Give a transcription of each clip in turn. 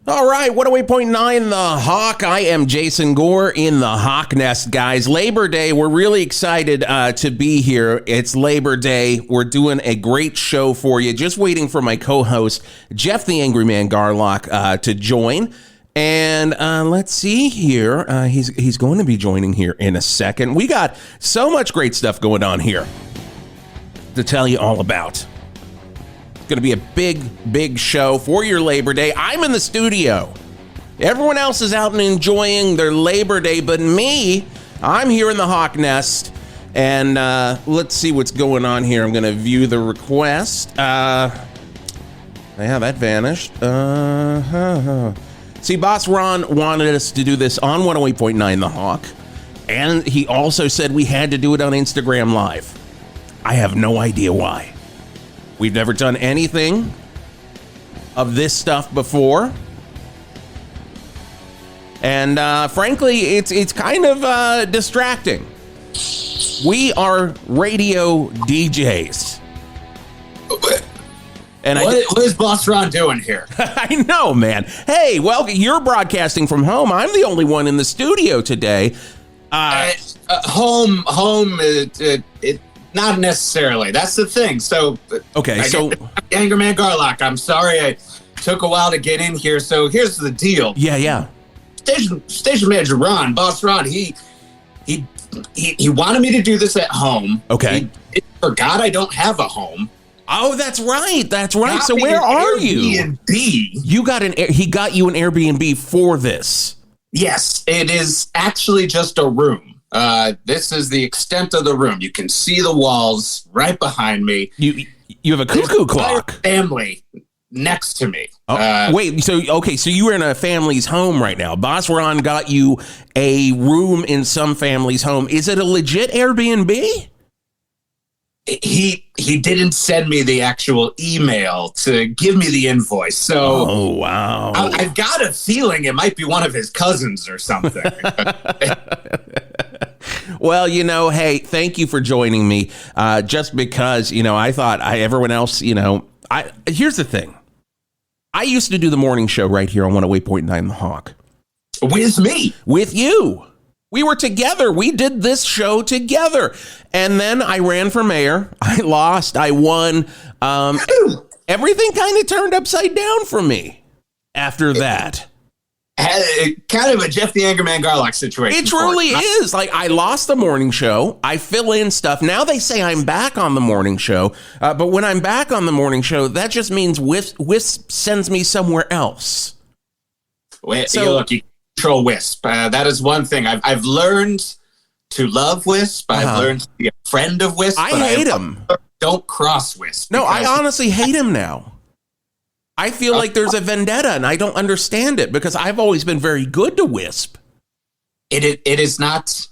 All right, 108.9 The Hawk. I am Jason Gore in the Hawk Nest, guys. Labor Day, we're really excited to be here. It's Labor Day. We're doing a great show for you. Just waiting for my co-host, Geoff the Angry Man Garlock, to join. And let's see here. He's going to be joining here in a second. We got so much great stuff going on here to tell you all about. Going to be a big show for your Labor Day. I'm in the studio. Everyone else is out and enjoying their Labor Day, but me, I'm here in the Hawk Nest. And let's see what's going on here. I'm going to view the request. Yeah, that vanished. See, Boss Ron wanted us to do this on 108.9 The Hawk. And he also said we had to do it on Instagram Live. I have no idea why. We've never done anything of this stuff before. And frankly, it's kind of distracting. We are radio DJs. And what is Boss Ron doing here? I know, man. Hey, well, you're broadcasting from home. I'm the only one in the studio today. Home, not necessarily. That's the thing. So, okay, Angry Man Garlock, I'm sorry I took a while to get in here. So here's the deal. Yeah. Station manager Ron, Boss Ron, he wanted me to do this at home. Okay. He forgot I don't have a home. Oh, that's right. So where are you? Airbnb. He got you an Airbnb for this. Yes, it is actually just a room. This is the extent of the room. You can see the walls right behind me. You have a cuckoo clock. Family next to me. Wait, so you were in a family's home right now. Boss Ron got you a room in some family's home. Is it a legit Airbnb? He didn't send me the actual email to give me the invoice. So, oh wow, I've got a feeling it might be one of his cousins or something. Well, hey, thank you for joining me. Just because, I thought everyone else, here's the thing. I used to do the morning show right here on 108.9 The Hawk. With me. With you. We were together. We did this show together. And then I ran for mayor. I lost. I won. Everything kind of turned upside down for me after that. Kind of a Geoff the Angry Man Garlock situation. It truly is. Like, I lost the morning show. I fill in stuff. Now they say I'm back on the morning show. But when I'm back on the morning show, that just means Wisp sends me somewhere else. Wait, look, you control Wisp. That is one thing. I've learned to love Wisp. I've learned to be a friend of Wisp. I hate him. Don't cross Wisp. No, I honestly hate him now. I feel like there's a vendetta, and I don't understand it because I've always been very good to Wisp. It is not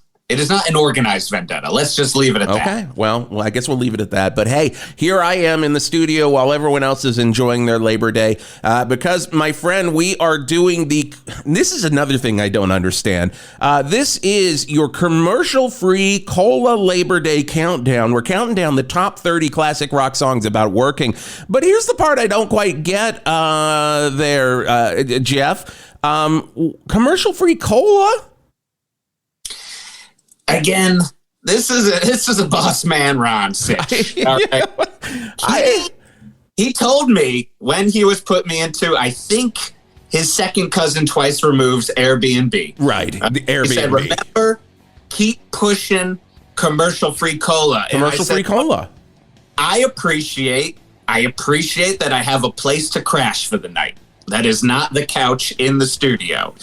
an organized vendetta. Let's just leave it at that. Okay, well, I guess we'll leave it at that. But hey, here I am in the studio while everyone else is enjoying their Labor Day. Because, my friend, we are doing this is another thing I don't understand. This is your commercial-free Cola Labor Day countdown. We're counting down the top 30 classic rock songs about working. But here's the part I don't quite get there, Geoff. Commercial-free cola? Again, this is a boss man Ron sitch. All right? He told me when he was putting me into, I think, his second cousin twice removed's Airbnb. Right, the Airbnb. He said, remember, keep pushing commercial-free cola. Commercial-free cola. I appreciate that I have a place to crash for the night. That is not the couch in the studio.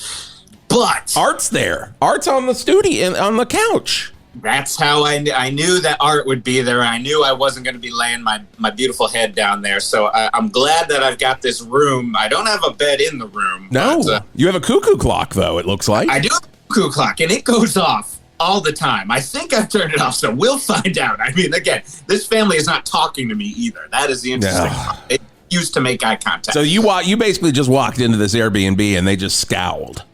But Art's there. Art's on the studio, on the couch. That's how I knew that Art would be there. I knew I wasn't going to be laying my beautiful head down there. So I'm glad that I've got this room. I don't have a bed in the room. No, but, you have a cuckoo clock, though, it looks like. I do have a cuckoo clock, and it goes off all the time. I think I've turned it off, so we'll find out. I mean, again, this family is not talking to me either. That is the interesting part. It used to make eye contact. So you basically just walked into this Airbnb, and they just scowled.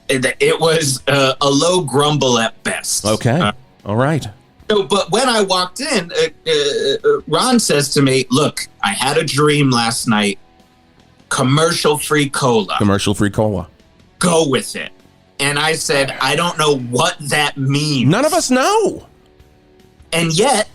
It was a low grumble at best. Okay. All right. So, but when I walked in, Ron says to me, look, I had a dream last night. commercial-free cola. Commercial-free cola. Go with it. And I said, I don't know what that means. None of us know. And yet,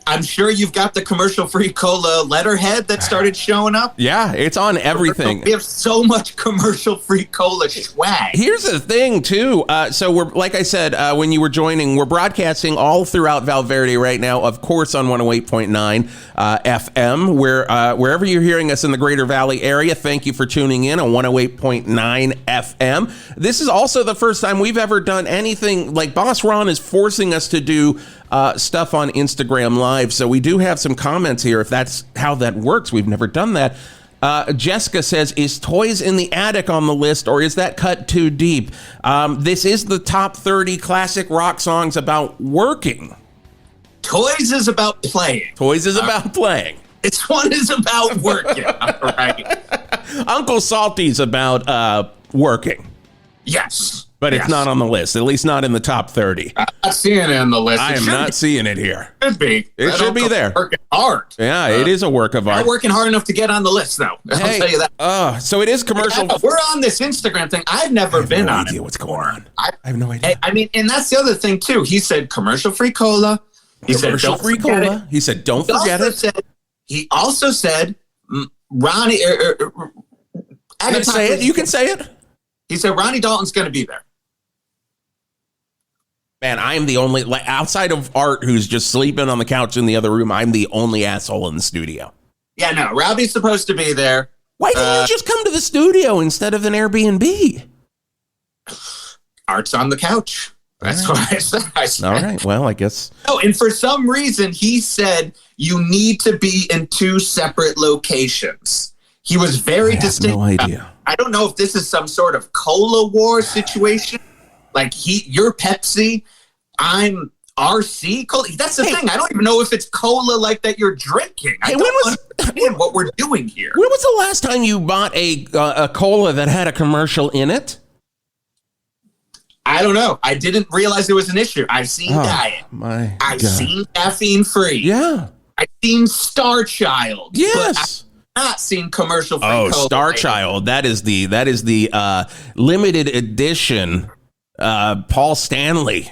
I'm sure you've got the commercial-free cola letterhead that started showing up. Yeah, it's on everything. We have so much commercial-free cola swag. Here's the thing, too. So we're, like I said, when you were joining, we're broadcasting all throughout Val Verde right now, of course, on 108.9 FM. Wherever you're hearing us in the Greater Valley area, thank you for tuning in on 108.9 FM. This is also the first time we've ever done anything like Boss Ron is forcing us to do stuff on Instagram Live. So we do have some comments here if that's how that works. We've never done that. Jessica says, is Toys in the Attic on the list, or is that cut too deep? This is the top 30 classic rock songs about working. Toys is about playing. Toys is about playing. This one is about working. All right. Uncle Salty's about working. Yes. But it's not on the list, at least not in the top 30. I'm not seeing it on the list. I am not seeing it here. It should be. It should be there. Working hard. Yeah, it is a work of art. Not working hard enough to get on the list, though. I'll tell you that. So it is commercial. We're on this Instagram thing. I've never been on it. I have no idea what's going on. I have no idea. I mean, and that's the other thing, too. He said commercial-free cola. He said don't forget cola. He said don't forget it. He also said, Ronnie... I can say it. You can say it. He said Ronnie Dalton's going to be there. Man, I am the only, like, outside of Art, who's just sleeping on the couch in the other room, I'm the only asshole in the studio. Yeah, no, Robbie's supposed to be there. Why didn't you just come to the studio instead of an Airbnb? Art's on the couch. That's what I said. All right, well, I guess. Oh, and for some reason, he said you need to be in two separate locations. He was very distinct. No idea. I don't know if this is some sort of cola war situation. Like you're Pepsi, I'm RC cola. That's the thing. I don't even know if it's cola like that you're drinking. I don't understand what we're doing here. When was the last time you bought a cola that had a commercial in it? I don't know. I didn't realize it was an issue. I've seen diet. I've seen caffeine free. Yeah. I've seen Star Child. Yes. Not seen commercial free cola. Star Child. That is the limited edition Paul Stanley.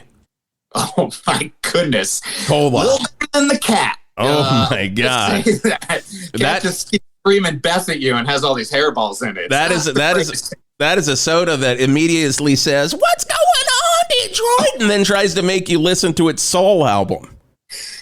Oh my goodness. Cola. A little better than the cat. Oh my God. Cat just keeps screaming Beth at you and has all these hairballs in it. That is a soda that immediately says, "What's going on, Detroit?" and then tries to make you listen to its soul album.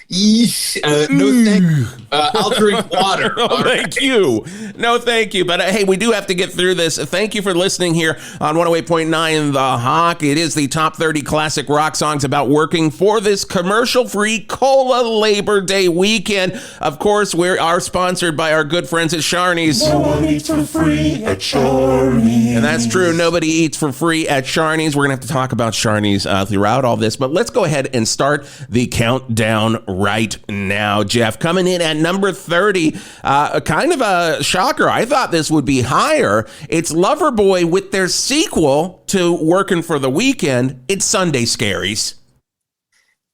Yeesh. No thank you. I'll drink water. Thank you. No, thank you. But hey, we do have to get through this. Thank you for listening here on 108.9 The Hawk. It is the top 30 classic rock songs about working for this commercial-free Cola Labor Day weekend. Of course, we are sponsored by our good friends at SHARNEY'S. No one eats for free at SHARNEY'S. And that's true. Nobody eats for free at SHARNEY'S. We're going to have to talk about SHARNEY'S throughout all this. But let's go ahead and start the countdown right now. Geoff, coming in at number 30, kind of a shocker. I thought this would be higher. It's Loverboy with their sequel to Working for the Weekend. It's Sunday Scaries.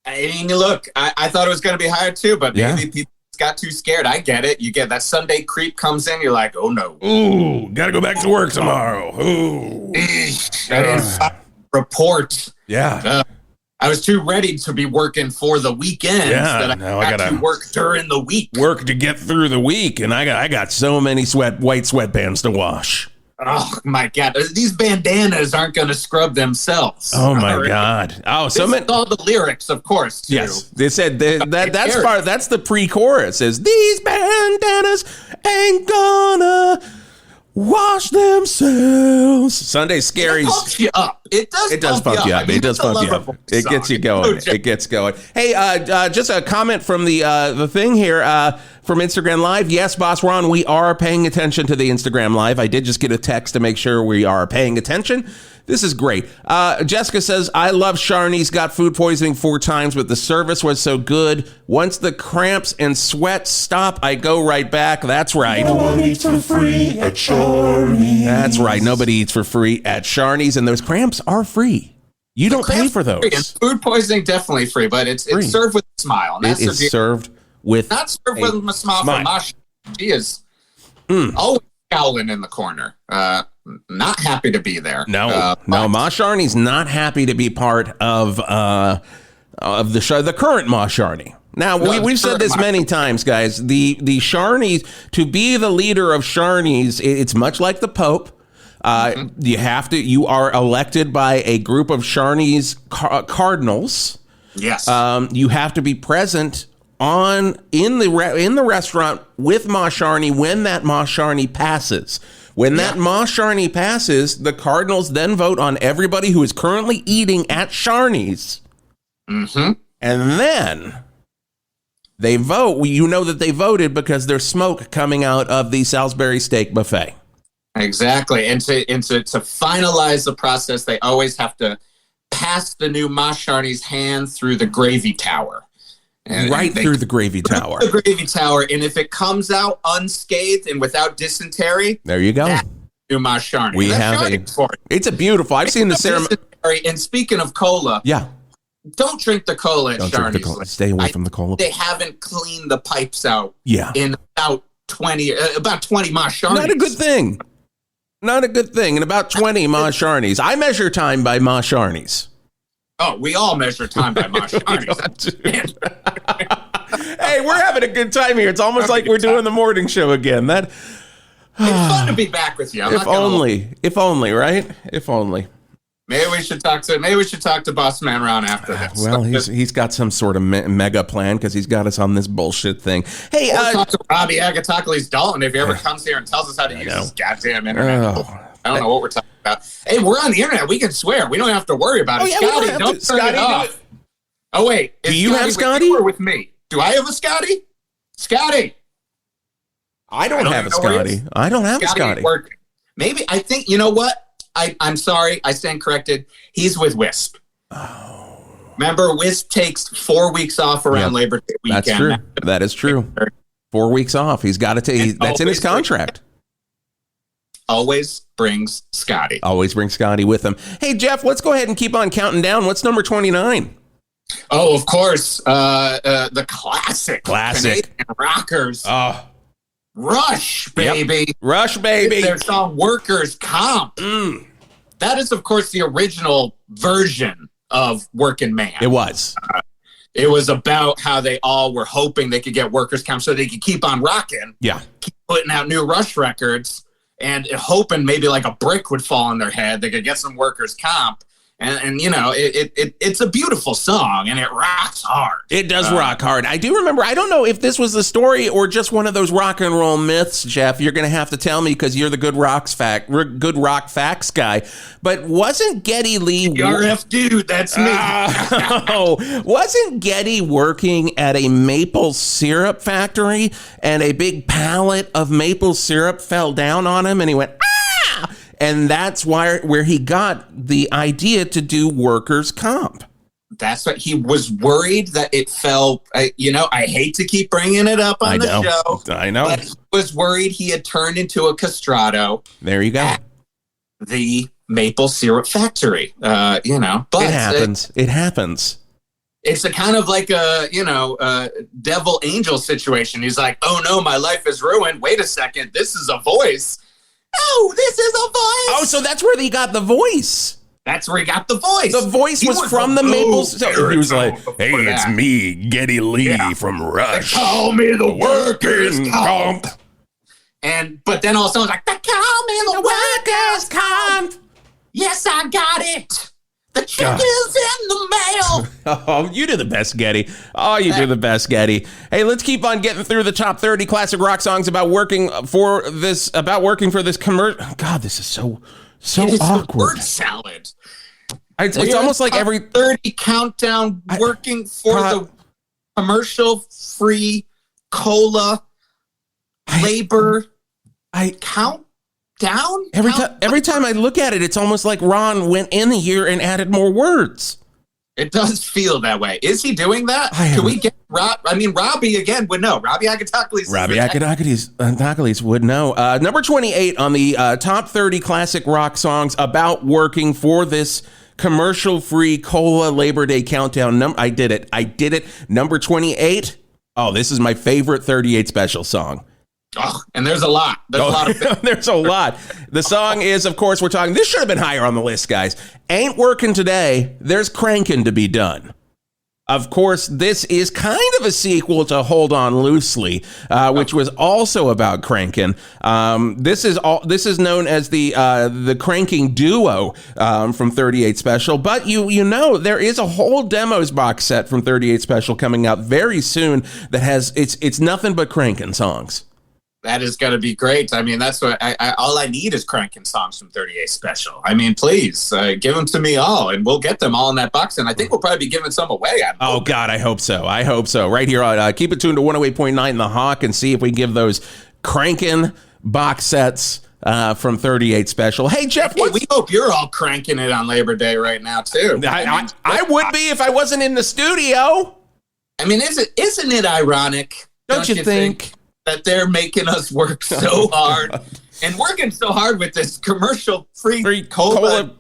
I mean, look, I thought it was going to be higher too, but maybe people got too scared. I get it. You get that Sunday creep comes in. You're like, oh no. Ooh, got to go back to work tomorrow. Ooh. Report. Yeah. I was too ready to be working for the weekend. Yeah, that now I gotta to work during the week. Work to get through the week, and I got so many white sweatpants to wash. Oh my God! These bandanas aren't going to scrub themselves. Oh my God! Oh, this is all the lyrics, of course. Too. Yes, they said that's part. That's the pre-chorus. It says these bandanas ain't gonna wash themselves. Sunday Scaries. It pumps you up. It does pump you up. It does pump you up. It gets you going. It gets going. Hey, just a comment from the thing here from Instagram Live. Yes, Boss Ron, we are paying attention to the Instagram Live. I did just get a text to make sure we are paying attention. This is great. Jessica says, I love SHARNEY'S. Got food poisoning 4 times, but the service was so good. Once the cramps and sweat stop, I go right back. That's right. No one eats for free at SHARNEY'S. That's right. Nobody eats for free at SHARNEY'S, and those cramps are free. You don't pay for those. And food poisoning definitely free, but it's served with a smile. And it is served with not served with a smile from Masha. She is always scowling in the corner. Not happy to be there. No, Ma Sharney's not happy to be part of the show, the current Ma Sharney. Now, we've said this many times, guys. The Sharneys, to be the leader of Sharneys, it's much like the Pope. You are elected by a group of Sharneys cardinals. Yes. You have to be present in the restaurant with Ma Sharney when that Ma Sharney passes. When that Ma Sharney passes, the cardinals then vote on everybody who is currently eating at Sharney's. Mm-hmm. And then they vote. You know that they voted because there's smoke coming out of the Salisbury steak buffet. Exactly. And to finalize the process, they always have to pass the new Ma Sharney's hand through the gravy tower. Through the gravy tower. The gravy tower. And if it comes out unscathed and without dysentery, there you go. New Ma Sharney. We have it's a beautiful. I've seen the ceremony. And speaking of cola, don't drink the cola at Sharney's. Stay away from the cola. They haven't cleaned the pipes out. Yeah. In about 20 Ma Sharney's. Not a good thing. Not a good thing. In about 20 Ma Sharney's. I measure time by Ma Sharney's. Oh, we all measure time by Ma Sharney's. Hey, we're having a good time here. It's almost like we're doing the morning show again. It's fun to be back with you. If only, right? If only. Maybe we should talk to Boss Man Ron after this. Well, he's got some sort of mega plan because he's got us on this bullshit thing. Hey, talk to Robbie Agatocles Dalton if he ever comes here and tells us how to use this goddamn internet. I don't know what we're talking about. Hey, we're on the internet. We can swear. We don't have to worry about it. Yeah, Scotty, don't turn it off. Oh wait, do you have Scotty? Or with me? Do I have a Scotty? Scotty. I don't have a Scotty. I don't have a Scotty. Working. Maybe I think you know what. I'm sorry. I stand corrected. He's with Wisp. Oh. Remember, Wisp takes 4 weeks off around Labor Day weekend. That's true. That is true. 4 weeks off. He's got to take. That's in his contract. Always brings Scotty. Always brings Scotty with him. Hey, Jeff, let's go ahead and keep on counting down. What's number 29? Oh, of course. The classic. Canadian rockers. Oh. Rush, baby. Yep. Rush, baby. Their song Workers' Comp. That is, of course, the original version of Working Man. It was. It was about how they all were hoping they could get workers' comp so they could keep on rocking. Yeah. Keep putting out new Rush records and hoping maybe like a brick would fall on their head. They could get some workers' comp. And you know, it's a beautiful song and it rocks hard. It does rock hard. I do remember, I don't know if this was the story or just one of those rock and roll myths, Jeff. You're going to have to tell me because you're the good rock facts guy. But wasn't Geddy Lee... RF dude, that's me. Wasn't Geddy working at a maple syrup factory and a big pallet of maple syrup fell down on him and he went, ah! And that's where he got the idea to do workers' comp. That's what he was worried that it fell. I hate to keep bringing it up on the show. I know. But he was worried he had turned into a castrato. There you go. At the maple syrup factory. But it happens. It happens. It's a kind of like a devil angel situation. He's like, oh no, my life is ruined. Wait a second, this is a voice. Oh, this is a voice. Oh, so that's where he got the voice. That's where he got the voice. The voice was from the Maple. So he was like, hey, it's me, Geddy Lee from Rush. They call me the workers' comp. But then all of a sudden, like, they call me the workers' comp. Yes, I got it. The check is in the mail. Oh, you do the best, Geddy. Oh, you do the best, Geddy. Hey, let's keep on getting through the top 30 classic rock songs about working for this commercial. God, this is so awkward. Word salad. It's almost like every 30 countdown working for the commercial-free cola labor countdown. Every time I look at it, it's almost like Ron went in here and added more words. It does feel that way. Is he doing that? Can we get Robbie again would know. Robbie Agatocles. Robbie Agatocles would know. Number 28 on the top 30 classic rock songs about working for this commercial-free cola Labor Day countdown. I did it. Number 28. Oh, this is my favorite 38 special song. Oh, and there's a lot. There's a lot of There's a lot. The song is, of course, we're talking, this should have been higher on the list, guys. Ain't Working Today, There's Cranking to Be Done. Of course, this is kind of a sequel to Hold On Loosely, which was also about cranking. This is known as the cranking duo from 38 Special. But you know there is a whole demos box set from 38 Special coming out very soon that has it's nothing but cranking songs. That is going to be great. I mean, that's what all I need is cranking songs from 38 Special. I mean, please give them to me all, and we'll get them all in that box. And I think we'll probably be giving some away. Oh, God, I hope so. I hope so. Right here on Keep It Tuned to 108.9 The Hawk and see if we can give those cranking box sets from 38 Special. Hey, Geoff, we hope you're all cranking it on Labor Day right now, too. I would be if I wasn't in the studio. I mean, isn't it ironic? Don't you think? That they're making us work so hard and working so hard with this commercial-free cola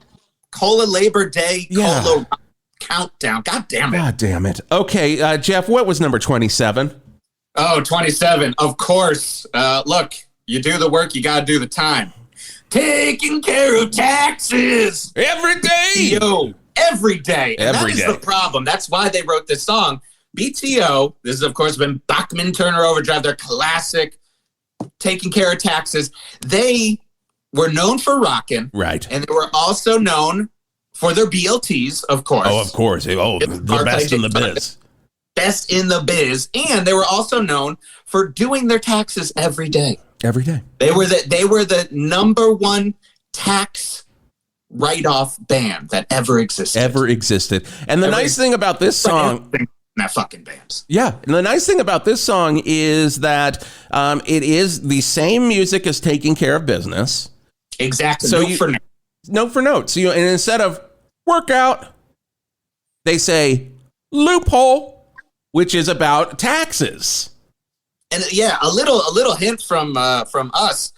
Labor Day cola countdown. God damn it. God damn it. Okay, Geoff, what was number 27? Oh, 27. Of course. Look, you do the work, you got to do the time. Taking care of taxes. Every day. Every day. And every that is day. The problem. That's why they wrote this song. BTO, this has, of course, been Bachman Turner Overdrive, their classic Taking Care of Taxes. They were known for rocking. Right. And they were also known for their BLTs, of course. Oh, of course. Oh, the best in the biz. Best in the biz. And they were also known for doing their taxes every day. Every day. They were the number one tax write-off band that ever existed. And the nice thing about this song... That fucking bands. Yeah. And the nice thing about this song is that it is the same music as Taking Care of Business. Exactly. So Note for note. So and instead of workout, they say loophole, which is about taxes. And yeah, a little hint from us.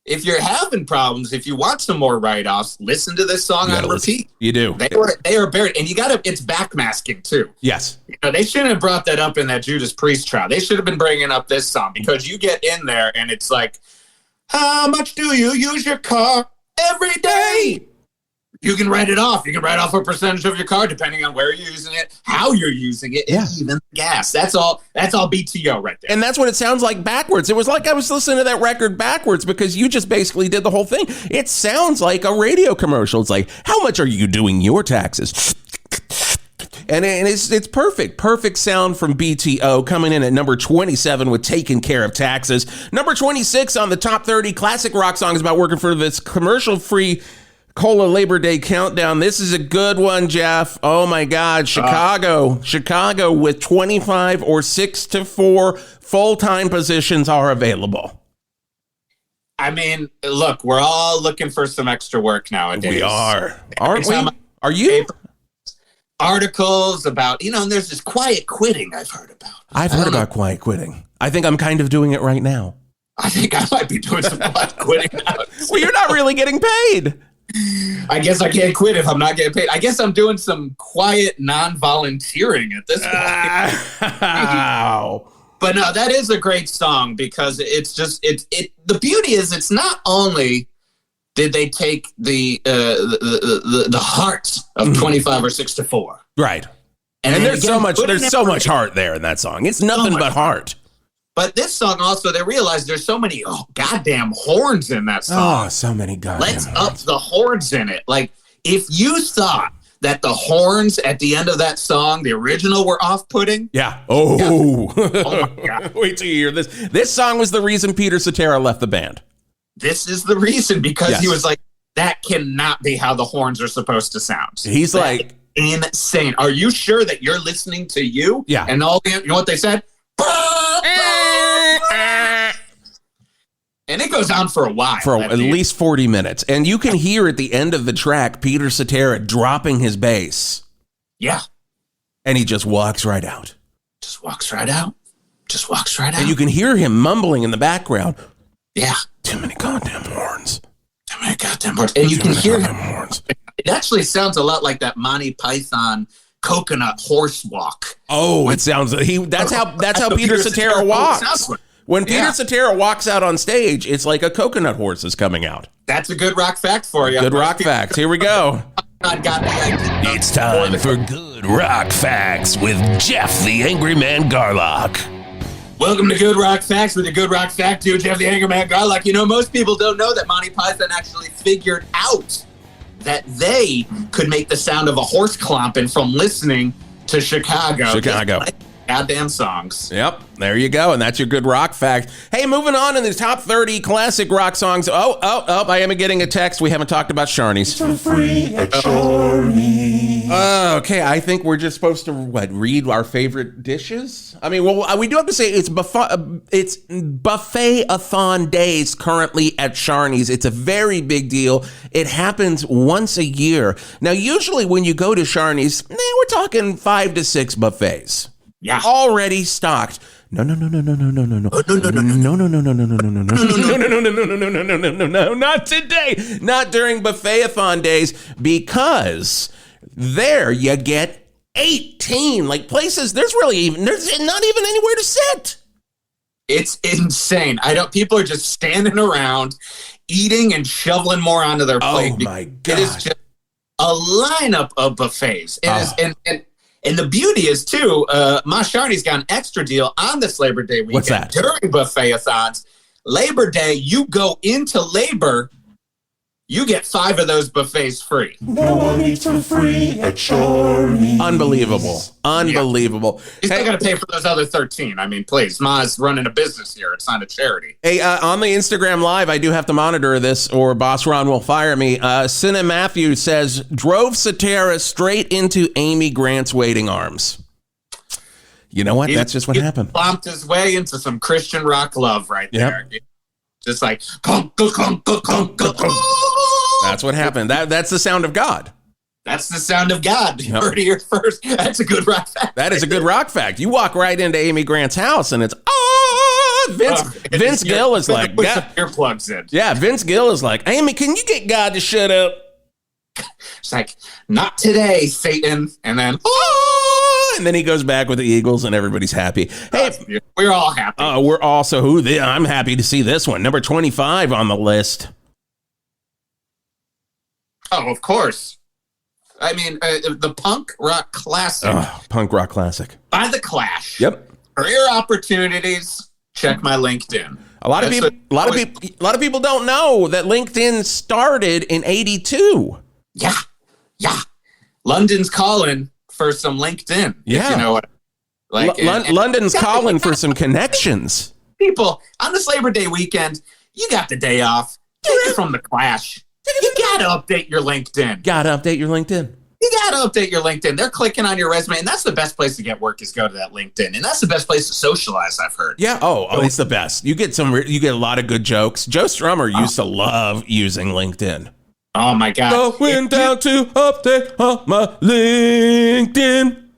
If you're having problems, if you want some more write-offs, listen to this song on repeat. You do. They are buried, and it's backmasking too. Yes. They shouldn't have brought that up in that Judas Priest trial. They should have been bringing up this song because you get in there and it's like, how much do you use your car every day? You can write it off. You can write off a percentage of your car depending on where you're using it, how you're using it, and even gas. That's all BTO right there. And that's what it sounds like backwards. It was like I was listening to that record backwards because you just basically did the whole thing. It sounds like a radio commercial. It's like, how much are you doing your taxes? And it's perfect sound from BTO, coming in at number 27 with Taking Care of Taxes. Number 26 on the top 30 classic rock songs about working for this commercial-free Cola Labor Day countdown. This is a good one, Geoff. Oh my God, Chicago with 25 or 6 to 4 full-time positions are available. I mean, look, we're all looking for some extra work nowadays. We are, aren't we? Are you? Articles about, and there's this quiet quitting I've heard about. I've heard about quiet quitting. I think I'm kind of doing it right now. I think I might be doing some quiet quitting now. Well, you're not really getting paid. I guess I can't quit if I'm not getting paid. I guess I'm doing some quiet non-volunteering at this point. Wow. But no, that is a great song because it's just the beauty is it's not only did they take the heart of 25 or 6 to 4. Right. And there's so much heart there in that song. It's nothing but heart. But this song also, they realized there's so many goddamn horns in that song. Oh, so many goddamn Let's up the horns in it. Like, if you thought that the horns at the end of that song, the original, were off-putting. Yeah. Oh. Yeah. Oh, my God. Wait till you hear this. This song was the reason Peter Cetera left the band. This is the reason, because he was like, that cannot be how the horns are supposed to sound. He's like... insane. Are you sure that you're listening to you? Yeah. And you know what they said? And it goes on for a while. For at least 40 minutes. And you can hear at the end of the track, Peter Cetera dropping his bass. Yeah. And he just walks right out. Just walks right out. And you can hear him mumbling in the background. Yeah. Too many goddamn horns. And you can hear him. Horns. It actually sounds a lot like that Monty Python coconut horse walk. Oh, it sounds that's how Peter Cetera walks. When Peter Cetera walks out on stage, it's like a coconut horse is coming out. That's a good rock fact for you. Good rock facts. Here we go. It's time for Good Rock Facts with Geoff the Angry Man Garlock. Welcome to Good Rock Facts with a Good Rock Fact to Geoff the Angry Man Garlock. You know, most people don't know that Monty Python actually figured out that they could make the sound of a horse clomping from listening to Chicago. Goddamn songs. Yep, there you go. And that's your Good Rock Fact. Hey, moving on in the top 30 classic rock songs. Oh, I am getting a text. We haven't talked about SHARNEY'S. For free at SHARNEY'S. Okay, I think we're just supposed to, read our favorite dishes? I mean, well, we do have to say it's buffet-a-thon days currently at SHARNEY'S. It's a very big deal. It happens once a year. Now, usually when you go to SHARNEY'S, we're talking 5 to 6 buffets. Yeah. Already stocked. No, not today. Not during buffet-a-thon days, because there you get 18 places. There's not even anywhere to sit. It's insane. People are just standing around eating and shoveling more onto their plate. Oh my God. It is just a lineup of buffets. And the beauty is, too, my SHARNEY'S got an extra deal on this Labor Day weekend. What's that? During buffet-a-thons, Labor Day, you go into labor, you get 5 of those buffets free. No one eats for free at SHARNEY'S. Unbelievable. You still got to pay for those other 13. I mean, please, Ma's running a business here. It's not a charity. Hey, on the Instagram Live, I do have to monitor this or Boss Ron will fire me. Cinna Matthew says, drove Cetera straight into Amy Grant's waiting arms. You know what? That's just what happened. He bumped his way into some Christian rock love right there. Just like, conk, conk, conk, conk, conk. That's what happened. That's the sound of God. That's the sound of God. You heard it here first. That's a good rock fact. That is a good rock fact. You walk right into Amy Grant's house and it's Vince Gill is like, put some earplugs in. Yeah, Vince Gill is like, Amy, can you get God to shut up? It's like, not today, Satan. And then, and then he goes back with the Eagles and everybody's happy. Hey, we're all happy. We're also I'm happy to see this one. Number 25 on the list. Oh, of course. I mean, the punk rock classic. Punk rock classic. By The Clash. Yep. Career opportunities. Check my LinkedIn. A lot of people don't know that LinkedIn started in 82. Yeah. London's calling for some LinkedIn. Yeah. If you know what? London's calling for some connections. People, on this Labor Day weekend, you got the day off. Take it from The Clash. You gotta update your LinkedIn. They're clicking on your resume, and that's the best place to get work is go to that LinkedIn, and that's the best place to socialize. I've heard. Yeah. It's the best. You get a lot of good jokes. Joe Strummer used to love using LinkedIn. Oh my God! Going down to update on my LinkedIn.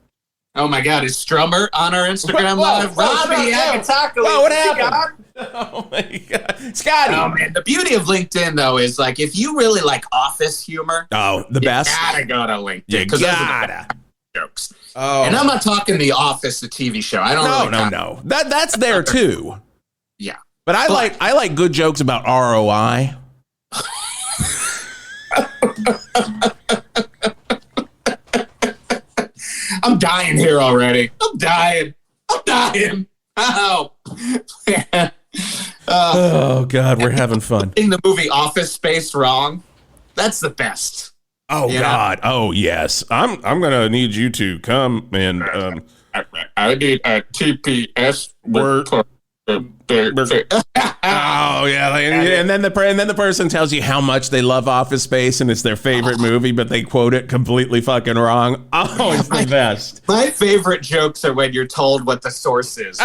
Oh my God! Is Strummer on our Instagram live? Robbie Agataka. What happened? Oh my God, Scotty! Oh man, the beauty of LinkedIn though is if you really like office humor. The best. You gotta go to LinkedIn. You gotta jokes. Oh, and I'm not talking The Office, the TV show. I don't. No. That's there too. Yeah, but I like good jokes about ROI. I'm dying here already. I'm dying. Oh. Oh God, we're having fun. In the movie Office Space wrong. That's the best. Oh God. Oh yes. I'm gonna need you to come and I need a TPS word. Oh yeah, and then the person tells you how much they love Office Space and it's their favorite movie, but they quote it completely fucking wrong. Oh, it's the best. My favorite jokes are when you're told what the source is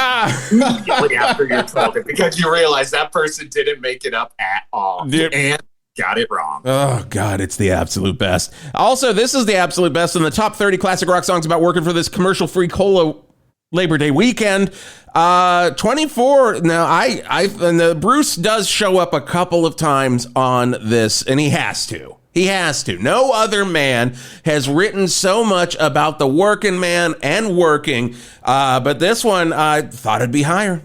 immediately after you're told it, because you realize that person didn't make it up at all and got it wrong. Oh God, it's the absolute best. Also, this is the absolute best in the top 30 classic rock songs about working for this commercial-free cola Labor Day weekend. 24. Now, Bruce does show up a couple of times on this, and he has to. He has to. No other man has written so much about the working man and working. But this one, I thought it'd be higher.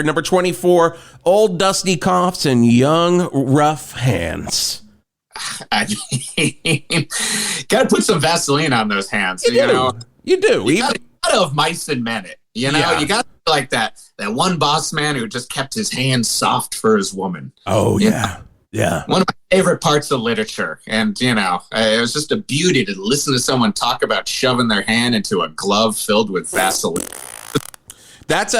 Number 24, Old Dusty Coughs and Young Rough Hands. I mean, gotta put some Vaseline on those hands. You know? You do. You gotta have mice and men it. You know, you got like that one boss man who just kept his hands soft for his woman. Oh, yeah. Yeah. One of my favorite parts of literature. And, you know, it was just a beauty to listen to someone talk about shoving their hand into a glove filled with Vaseline. That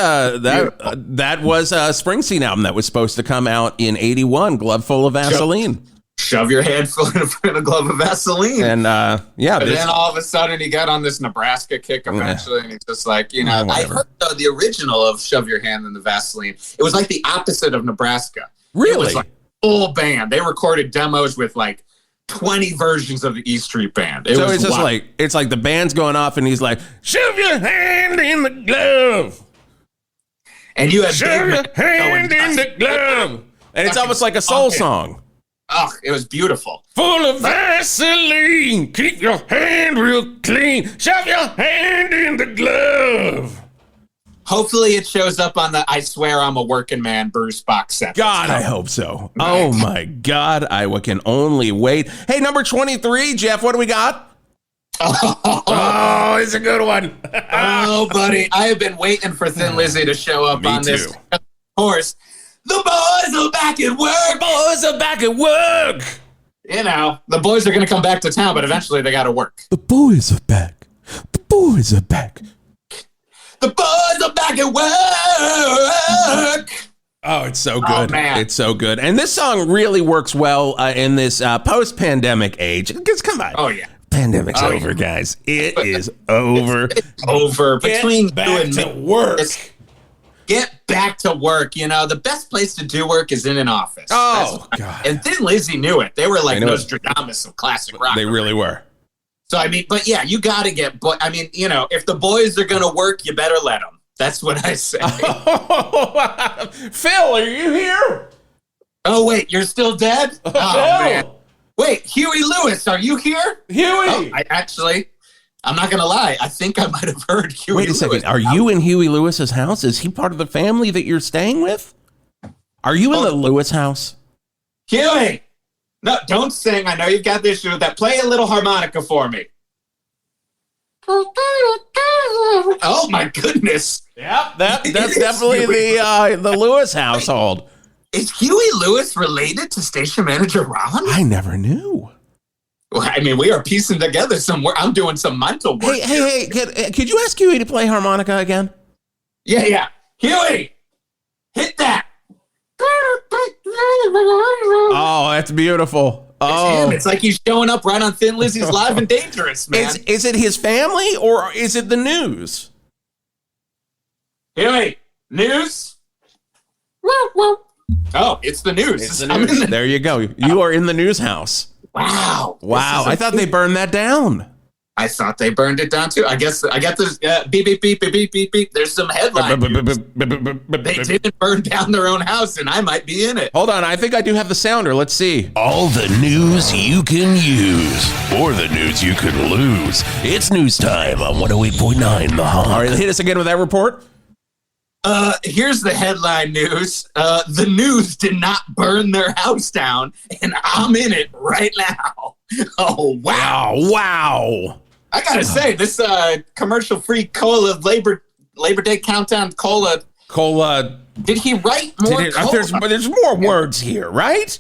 was a Springsteen album that was supposed to come out in 81, Glove Full of Vaseline. Shove your hand full in a glove of Vaseline. And, but then all of a sudden he got on this Nebraska kick eventually, and he's just like, you know, I heard the original of Shove Your Hand in the Vaseline. It was like the opposite of Nebraska. Really? It was like full band. They recorded demos with like 20 versions of the E Street Band. So it's just like, it's like the band's going off and he's like, shove your hand in the glove. And you had shove your hand in the glove. And it's almost like a soul song. Oh, it was beautiful. Full of Vaseline. Keep your hand real clean. Shove your hand in the glove. Hopefully it shows up on the I Swear I'm a Working Man Bruce box set. God, I hope so. Oh, my God. I can only wait. Hey, number 23, Jeff, what do we got? Oh, it's a good one. Oh, buddy. I have been waiting for Thin Lizzy to show up on this. Of course. The boys are back at work. Boys are back at work. You know, the boys are going to come back to town, but eventually they got to work. The boys are back. The boys are back. The boys are back at work. Oh, it's so good. Oh, man. It's so good. And this song really works well in this post-pandemic age. Because, come on. Oh, yeah. Pandemic's over, guys. It is over. It's over. Between Get back to work. Get back to work. You know, the best place to do work is in an office. Oh, God. And Thin Lizzy knew it. They were like Nostradamus of classic rock. They really were. So, I mean, but yeah, you got to get, I mean, you know, if the boys are going to work, you better let them. That's what I say. Phil, are you here? Oh, wait, you're still dead? Oh, man. Wait, Huey Lewis, are you here? Huey! Oh, I'm not going to lie. I think I might have heard Huey Lewis. Wait a second. Are you in Huey Lewis's house? Is he part of the family that you're staying with? Are you in the Lewis house? Huey! No, don't sing. I know you've got the issue with that. Play a little harmonica for me. Oh, my goodness. Yep, that's definitely the Lewis household. Is Huey Lewis related to station manager Ron? I never knew. Well, I mean, we are piecing together some work. I'm doing some mental work. Hey, could you ask Huey to play harmonica again? Yeah. Huey, hit that. Oh, that's beautiful. Oh, it's like he's showing up right on Thin Lizzy's Live and Dangerous, man. Is it his family or is it the news? Huey, news? Oh, it's the news. It's the news. There you go. You are in the news house. Wow. I thought they burned that down. I thought they burned it down too. I guess I got this beep, beep, beep, beep, beep, beep, beep. There's some headline news. They didn't burn down their own house, and I might be in it. Hold on. I think I do have the sounder. Let's see. All the news you can use, or the news you could lose. It's news time on 108.9 The Hawk. All right, hit us again with that report. Here's the headline news. The news did not burn their house down, and I'm in it right now. Oh, wow. Wow. I gotta say, this commercial-free cola Labor Day countdown cola. Did he write more? There's more words here, right?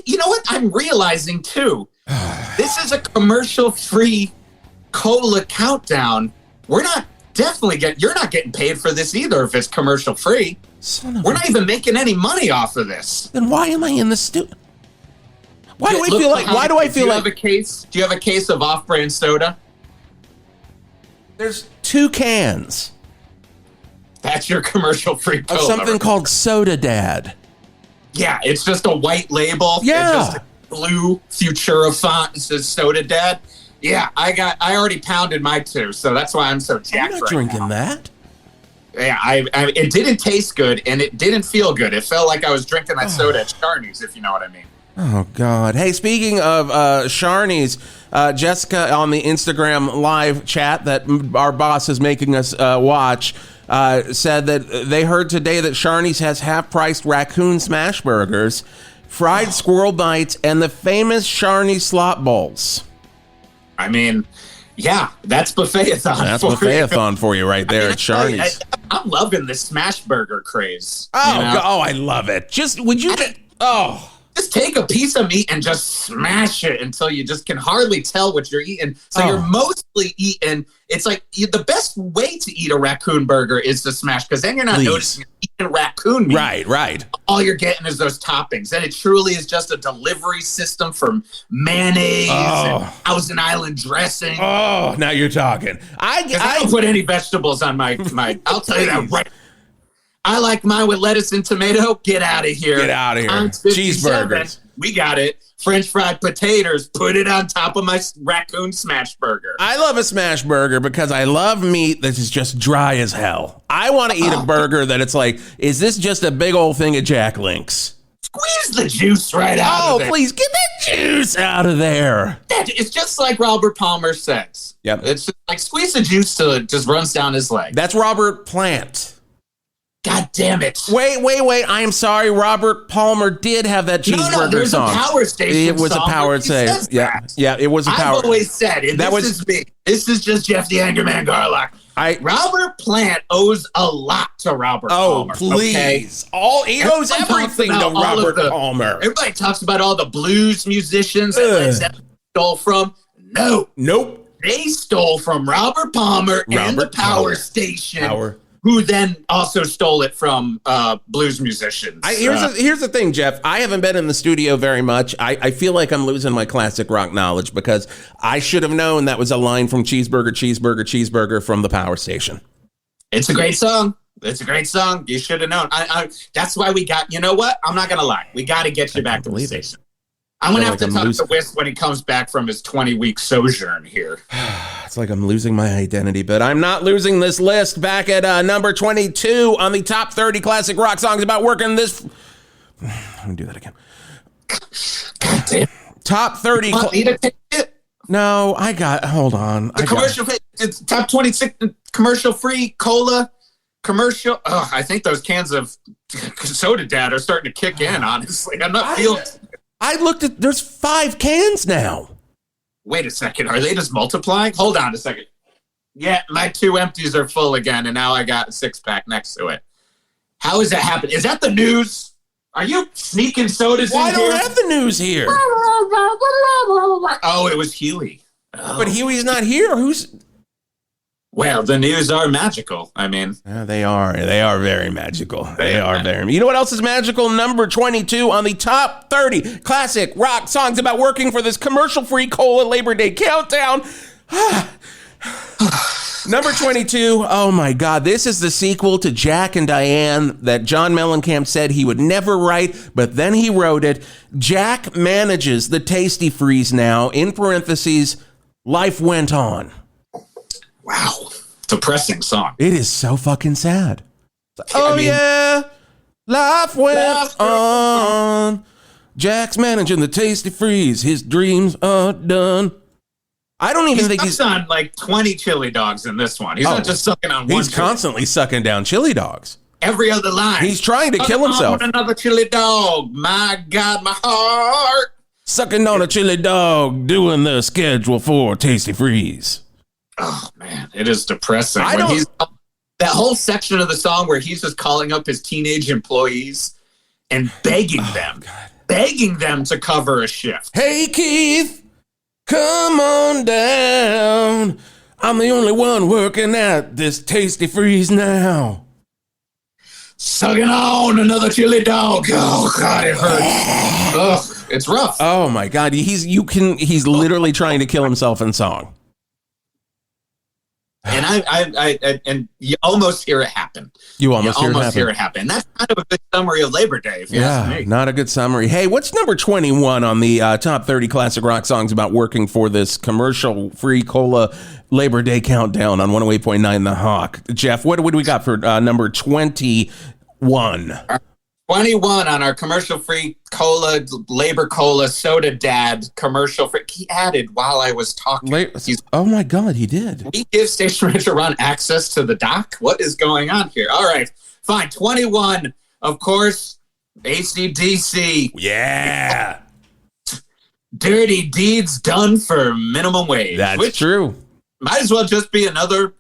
You know what? I'm realizing too. This is a commercial-free cola countdown. You're not getting paid for this either if it's commercial-free. We're not even making any money off of this. Then why am I in the studio? Why do I feel like? Do you have a case of off-brand soda? There's 2 cans. That's your commercial-free cola. Of something called Soda Dad. Yeah, it's just a white label. Yeah. It's just a blue Futura font. It says Soda Dad. Yeah, I already pounded my 2, so that's why I'm so jacked. I'm not drinking that. Yeah, it didn't taste good, and it didn't feel good. It felt like I was drinking that soda at SHARNEY'S, if you know what I mean. Oh, God. Hey, speaking of SHARNEY'S, Jessica on the Instagram live chat that our boss is making us watch said that they heard today that SHARNEY'S has half-priced raccoon smash burgers, fried squirrel bites, and the famous SHARNEY'S slot bowls. I mean, yeah, that's buffet-a-thon. That's buffet-a-thon for you right there at SHARNEY'S. I'm loving this smash burger craze. Oh, you know? oh, I love it. Just, would you... Just take a piece of meat and just smash it until you just can hardly tell what you're eating. So you're mostly eating. It's like the best way to eat a raccoon burger is to smash, because then you're not noticing you're eating raccoon meat. Right. All you're getting is those toppings. And it truly is just a delivery system for mayonnaise and Thousand Island dressing. Oh, now you're talking. I don't put any vegetables on my I'll tell you that right. I like mine with lettuce and tomato. Get out of here. Get out of here. Cheeseburgers. We got it. French fried potatoes. Put it on top of my raccoon smash burger. I love a smash burger because I love meat that is just dry as hell. I want to eat a burger that it's like, is this just a big old thing of Jack Links? Squeeze the juice right out of there. Oh, please, get that juice out of there. It's just like Robert Palmer says. Yep. It's just like squeeze the juice till it just runs down his leg. That's Robert Plant. God damn it. Wait. I am sorry. Robert Palmer did have that cheeseburger song. A Power Station It was song a Power Station. Yeah, it was a Power. I've always said, and this is me. This is just Jeff the Angerman Garlock. Robert Plant owes a lot to Robert Palmer. Oh, please. Okay? He owes everything to Robert Palmer. Everybody talks about all the blues musicians that Led Zeppelin stole from. Nope. They stole from Robert Palmer and the Power Station. Who then also stole it from blues musicians. Here's the thing, Jeff. I haven't been in the studio very much. I feel like I'm losing my classic rock knowledge because I should have known that was a line from Cheeseburger from the Power Station. It's a great song. You should have known. That's why we got, you know what? I'm not going to lie. We got to get you back to the station. I'm going to have to talk to Wisp when he comes back from his 20-week sojourn here. It's like I'm losing my identity, but I'm not losing this list. Back at number 22 on the top 30 classic rock songs about working this... Let me do that again. God damn. Top 30... No, hold on. It's top 26 commercial-free cola commercial. I think those cans of Soda Dad are starting to kick in, honestly. I'm not feeling... I looked at, there's 5 cans now. Wait a second. Are they just multiplying? Hold on a second. Yeah, my 2 empties are full again, and now I got a 6-pack next to it. How is that happening? Is that the news? Are you sneaking sodas in here? I don't have the news here. Oh, it was Huey. Oh. But Huey's not here. Who's... Well, the news are magical. I mean, they are very magical. They are very. You know what else is magical? Number 22 on the top 30 classic rock songs about working for this commercial-free cola Labor Day countdown. Number 22. Oh my God, this is the sequel to Jack and Diane that John Mellencamp said he would never write, but then he wrote it. Jack manages the Tasty Freeze now. In parentheses, life went on. Wow. Depressing song. It is so fucking sad. Yeah. Life went on. Jack's managing the Tasty Freeze. His dreams are done. I don't even think he's on like 20 chili dogs in this one. He's not just sucking on one. He's constantly sucking down chili dogs. Every other line. He's trying to kill himself. Another chili dog. My God, my heart. Sucking on a chili dog, doing the schedule for Tasty Freeze. Oh man, it is depressing. That whole section of the song where he's just calling up his teenage employees and begging them to cover a shift. Hey Keith, come on down. I'm the only one working at this Tasty Freeze now. Sucking on another chili dog. Oh God, it hurts. Ugh, it's rough. Oh my God, he's literally trying to kill himself in song. And I you almost hear it happen. You almost hear it happen. That's kind of a good summary of Labor Day, if you ask me. Not a good summary. Hey, what's number 21 on the top 30 classic rock songs about working for this commercial-free cola Labor Day countdown on 108.9 The Hawk? Jeff, what do we got for number 21? 21 on our commercial-free cola, labor cola, soda dad commercial-free. He added while I was talking. Oh, my God, he did. We give Station Manager Ron access to the doc? What is going on here? All right, fine. 21, of course, AC/DC. Yeah. Dirty deeds done for minimum wage. That's true. Might as well just be another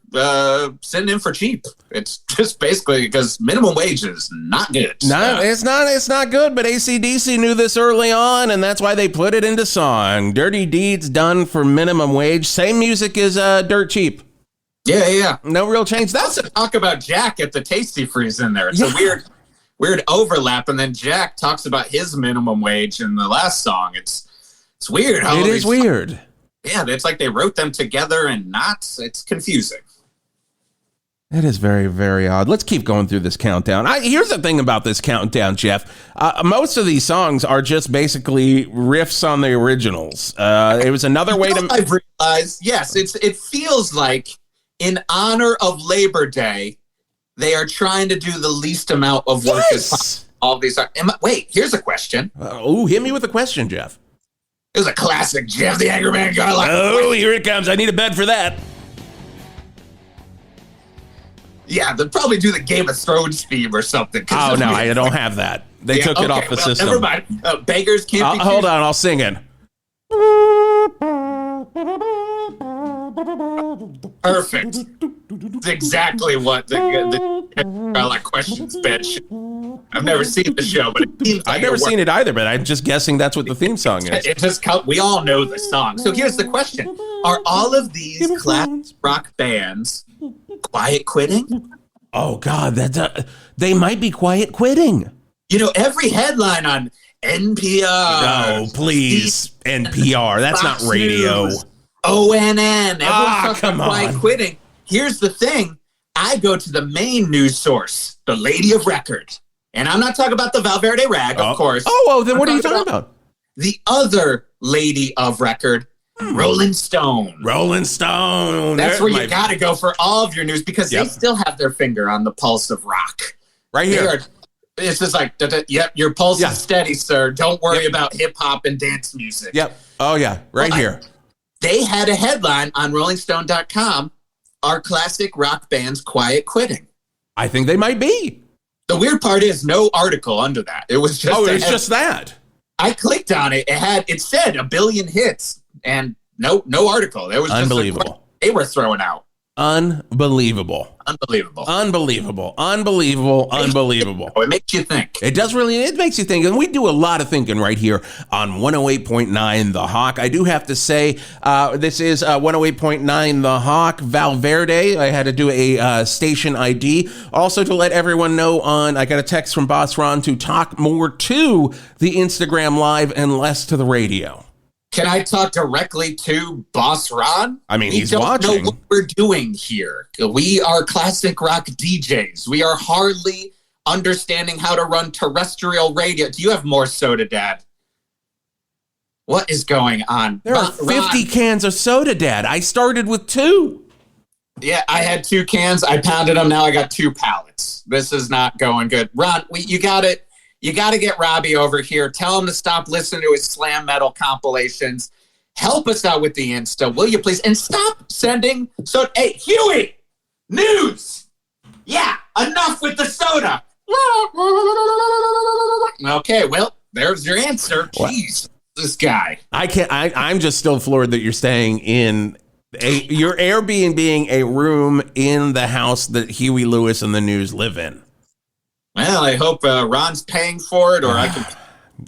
sitting in for cheap. It's just basically because minimum wage is not good. No, it's not good, but AC/DC knew this early on, and that's why they put it into song. Dirty deeds done for minimum wage. Same music as Dirt Cheap. Yeah. No real change. That's also talk about Jack at the Tasty Freeze in there. It's a weird overlap, and then Jack talks about his minimum wage in the last song. It's weird. It is weird. Yeah, it's like they wrote them together and not. It's confusing. It is very, very odd. Let's keep going through this countdown. Here's the thing about this countdown, Geoff. Most of these songs are just basically riffs on the originals. It was another way to... I've realized, yes, it feels like in honor of Labor Day, they are trying to do the least amount of work as possible. All these are... Wait, here's a question. Hit me with a question, Geoff. It was a classic Geoff the Angry Man Garlock. Oh, here it comes. I need a bed for that. Yeah, they'll probably do the Game of Thrones theme or something. Oh, no, I don't have that. They took it off the system. Never mind. Beggars can't be... Hold on, I'll sing it. Perfect. It's exactly what the Garlock questions bitch. I've never seen the show, but it seems like I've never seen it either, but I'm just guessing that's what the theme song is. It just we all know the song. So here's the question. Are all of these classic rock bands quiet quitting? Oh, God, they might be quiet quitting. You know, every headline on NPR. Oh, please, NPR. That's Fox not radio. News, ONN. Everyone's talking about quiet on. quitting. Here's the thing. I go to the main news source, the Lady of Record. And I'm not talking about the Val Verde rag, of course. Then what are you talking about? The other Lady of Record, Rolling Stone. Rolling Stone. That's where you got to go for all of your news because they still have their finger on the pulse of rock. Right here. It's just like, yep, your pulse is steady, sir. Don't worry about hip hop and dance music. Yep. Oh, yeah. Right here. They had a headline on RollingStone.com, "Are classic rock bands quiet quitting?" I think they might be. The weird part is no article under that. It was just it's just that. I clicked on it. It said 1 billion hits and no article. It was unbelievable. Just they were throwing out. Unbelievable. Unbelievable. It makes you think. It does really. It makes you think. And we do a lot of thinking right here on 108.9 The Hawk. I do have to say, this is 108.9 The Hawk. Val Verde. I had to do a station ID. Also to let everyone know I got a text from Boss Ron to talk more to the Instagram Live and less to the radio. Can I talk directly to Boss Ron? I mean, he's watching. We don't know watching. what we're doing here. We are classic rock DJs. We are hardly understanding how to run terrestrial radio. Do you have more soda, Dad? What is going on? There are 50 cans of soda, Dad. I started with 2. Yeah, I had 2 cans. I pounded them. Now I got 2 pallets. This is not going good. Ron, you got it. You got to get Robbie over here. Tell him to stop listening to his slam metal compilations. Help us out with the Insta, will you please? And stop sending soda. Hey, Huey, news. Yeah, enough with the soda. Okay, well, there's your answer. Jeez, this guy. I'm just still floored that you're staying in your Airbnb a room in the house that Huey Lewis and the News live in. Well, I hope Ron's paying for it, or I can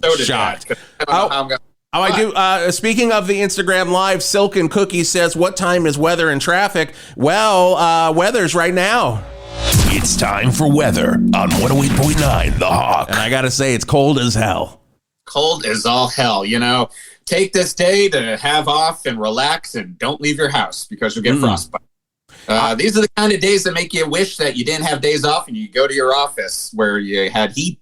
soda. Shocked. I do. Speaking of the Instagram Live, Silk and Cookie says, "What time is weather and traffic?" Well, weather's right now. It's time for weather on 108.9 The Hawk. And I got to say, it's cold as hell. Cold as all hell. You know, take this day to have off and relax and don't leave your house because you'll get frostbite. These are the kind of days that make you wish that you didn't have days off and you go to your office where you had heat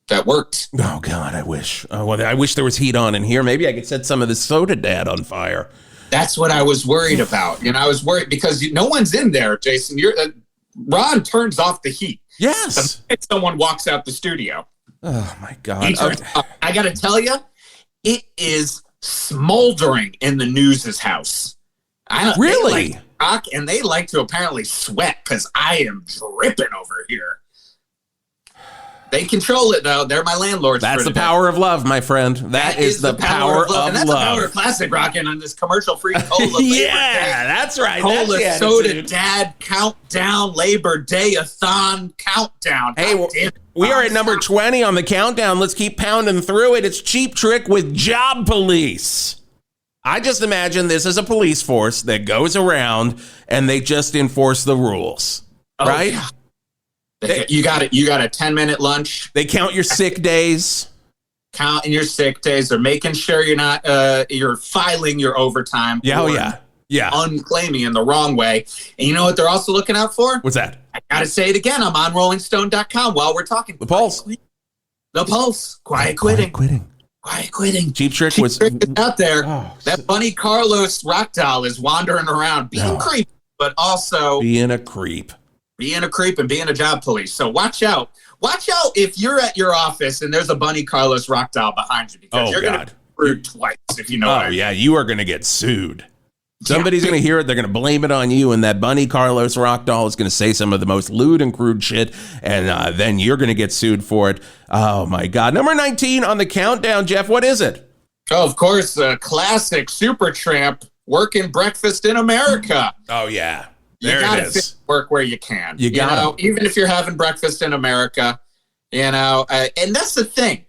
that worked. Oh, God, I wish. I wish there was heat on in here. Maybe I could set some of this soda dad on fire. That's what I was worried about. You know, I was worried because no one's in there, Jason. Ron turns off the heat. Yes. The minute someone walks out the studio. Oh my God! I got to tell you, it is smoldering in the news's house. Really? They like rock, and they like to apparently sweat because I am dripping over here. They control it, though. They're my landlords. That's the power of love, my friend. That is the power of love. And that's the power of classic rocking on this commercial-free cola. Yeah, that's right. Cola that's Soda Dad Countdown Labor Day-a-thon Countdown. Hey, we are at number 20 on the countdown. Let's keep pounding through it. It's Cheap Trick with Job Police. I just imagine this as a police force that goes around and they just enforce the rules, right? Yeah. You got it. You got a 10-minute lunch. They count your sick days. Counting your sick days. They're making sure you're not you're filing your overtime. Yeah. Unclaiming in the wrong way. And you know what they're also looking out for? What's that? I gotta say it again. I'm on RollingStone.com while we're talking. The Pulse. The Pulse. Quiet quitting. Quiet quitting. Cheap Trick was out there. That Bunny Carlos rock doll is wandering around being creepy, but also being a creep. Being a creep and being a job police. So watch out. Watch out if you're at your office and there's a Bunny Carlos rock doll behind you, because you're going to be screwed twice, if you know what I mean. Yeah, you are going to get sued. Somebody's going to hear it. They're going to blame it on you, and that Bunny Carlos rock doll is going to say some of the most lewd and crude shit, and then you're going to get sued for it. Oh, my God. Number 19 on the countdown, Jeff. What is it? Oh, of course, classic Supertramp, Working Breakfast in America. Oh, yeah. You gotta fit work where you can. You gotta. Even if you're having breakfast in America, and that's the thing.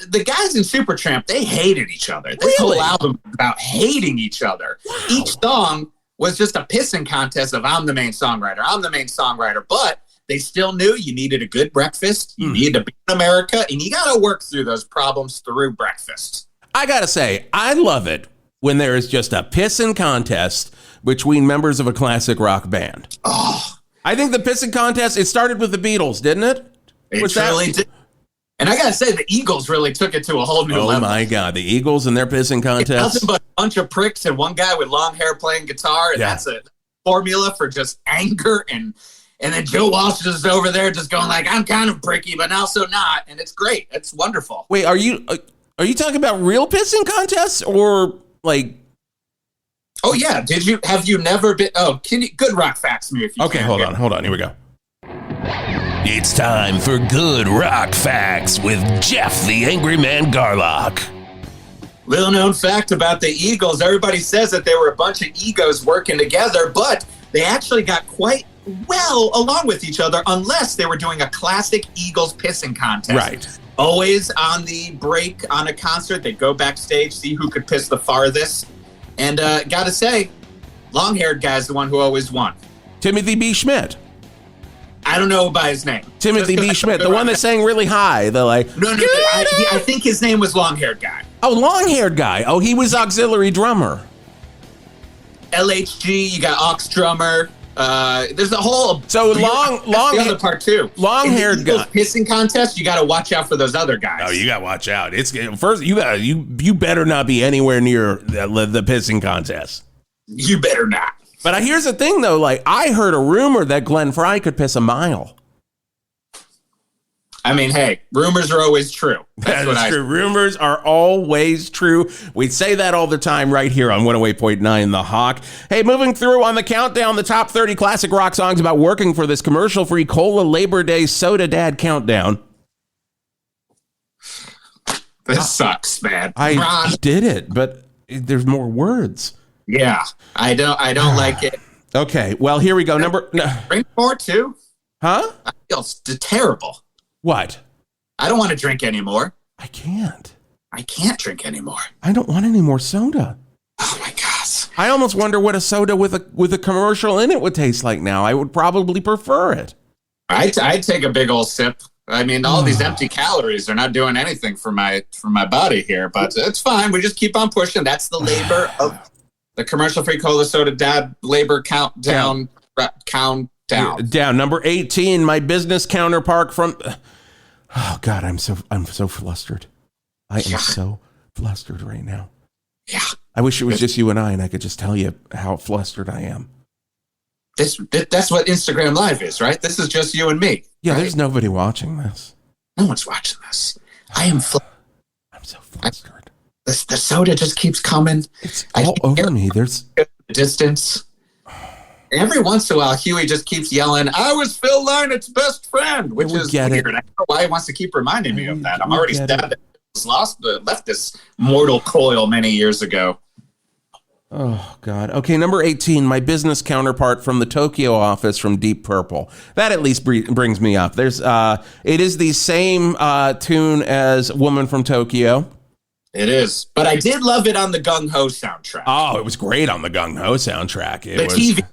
The guys in Supertramp, they hated each other. This whole album was about hating each other. Wow. Each song was just a pissing contest of I'm the main songwriter. But they still knew you needed a good breakfast. You needed to be in America, and you got to work through those problems through breakfast. I got to say, I love it when there is just a pissing contest between members of a classic rock band. Oh, I think the pissing contest, it started with the Beatles, didn't it? It really did. And I got to say, the Eagles really took it to a whole new level. Oh, my God. The Eagles and their pissing contest. Nothing but a bunch of pricks and one guy with long hair playing guitar. And that's a formula for just anger. And then Joe Walsh is over there just going like, I'm kind of pricky, but also not. And it's great. It's wonderful. Wait, are you talking about real pissing contests or like... Oh, yeah. Have you never been... Oh, good rock facts me if you can. Okay, hold on. Here we go. It's time for Good Rock Facts with Geoff the Angry Man Garlock. Little known fact about the Eagles. Everybody says that they were a bunch of egos working together, but they actually got quite well along with each other unless they were doing a classic Eagles pissing contest. Right. Always on the break on a concert, they'd go backstage, see who could piss the farthest. And gotta say, long-haired guy's the one who always won. Timothy B. Schmidt. I don't know by his name. Timothy B. Schmidt, the one that sang really high. The like. No. I think his name was long-haired guy. Oh, long-haired guy. Oh, he was auxiliary drummer. LHG. You got aux drummer. There's a whole. So the other part too. Long-haired guy. Pissing contest. You got to watch out for those other guys. Oh, you got to watch out. It's first. You better not be anywhere near the pissing contest. You better not. But here's the thing, though. Like, I heard a rumor that Glenn Frey could piss a mile. I mean, hey, rumors are always true. That's true. Rumors are always true. We say that all the time right here on 108.9 The Hawk. Hey, moving through on the countdown, the top 30 classic rock songs about working for this commercial-free Cola Labor Day Soda Dad countdown. This sucks, man. I did it, but there's more words. Yeah, I don't like it. Okay, well, here we go. Drink more, too? Huh? I feel terrible. What? I don't want to drink anymore. I can't drink anymore. I don't want any more soda. Oh, my gosh. I almost wonder what a soda with a commercial in it would taste like now. I would probably prefer it. I'd take a big old sip. I mean, all these empty calories are not doing anything for my body here, but it's fine. We just keep on pushing. That's the labor of the commercial-free Cola Soda Dad labor countdown. Down. Number 18, my business counterpart from... Oh, God, I'm so flustered. I am so flustered right now. Yeah. I wish it was just you and I could just tell you how flustered I am. That's what Instagram Live is, right? This is just you and me. Yeah, right? There's nobody watching this. No one's watching this. I am. I'm so flustered. The soda just keeps coming. It's all over me. There's distance. Every once in a while, Huey just keeps yelling, "I was Phil Lynot's best friend," which is weird. I don't know why he wants to keep reminding me of that. I'm already sad that he left this mortal coil many years ago. Oh, God. Okay, number 18, my business counterpart from the Tokyo office from Deep Purple. That at least brings me up. It is the same tune as Woman from Tokyo. It is. But I did love it on the Gung Ho soundtrack. Oh, it was great on the Gung Ho soundtrack. TV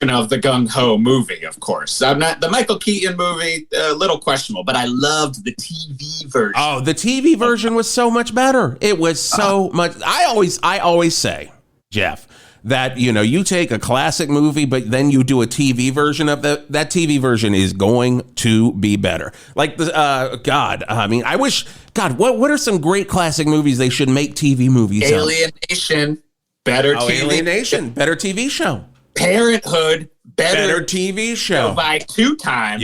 of the Gung Ho movie, of course. I'm not the Michael Keaton movie, a little questionable, but I loved the TV version. Oh, the TV version was so much better. It was so much. I always say, Jeff, that you take a classic movie, but then you do a TV version of that TV version is going to be better. Like I wish what are some great classic movies they should make TV movies? Alienation, better TV. Alienation, better TV show. Parenthood, better TV show by 2 times.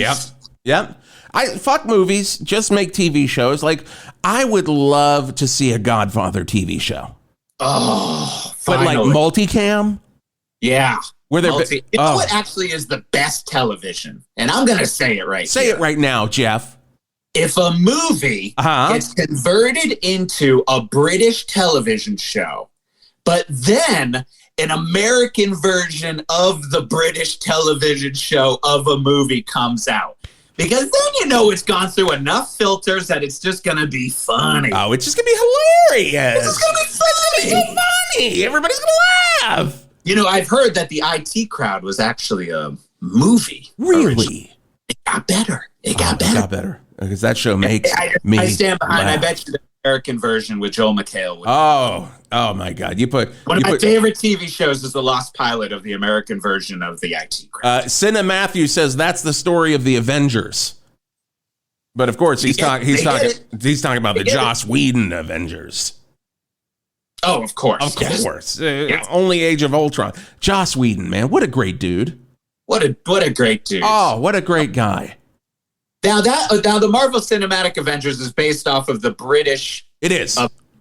Yep. Fuck movies, just make TV shows. Like, I would love to see a Godfather TV show. Oh, but like multicam? Yeah. Where they're you know what actually is the best television? And I'm going to say it right Say here. it right now, Jeff. If a movie is converted into a British television show, but then an American version of the British television show of a movie comes out. Because then it's gone through enough filters that it's just going to be funny. Oh, it's just going to be hilarious. It's going to be funny. It's going to be so funny. Everybody's going to laugh. I've heard that the IT Crowd was actually a movie. Really? Originally. It got better. It got better. Because that show makes me I stand behind. laugh. I bet you the American version with Joel McHale. Oh my God! One of my favorite TV shows is the Lost Pilot of the American version of the IT Crowd. Cinna Matthew says that's the story of the Avengers, but of course he's talking about the Joss Whedon Avengers. Oh, of course, Only Age of Ultron. Joss Whedon, man, what a great dude! What a great dude! Oh, what a great guy! Now the Marvel Cinematic Avengers is based off of the British. It is.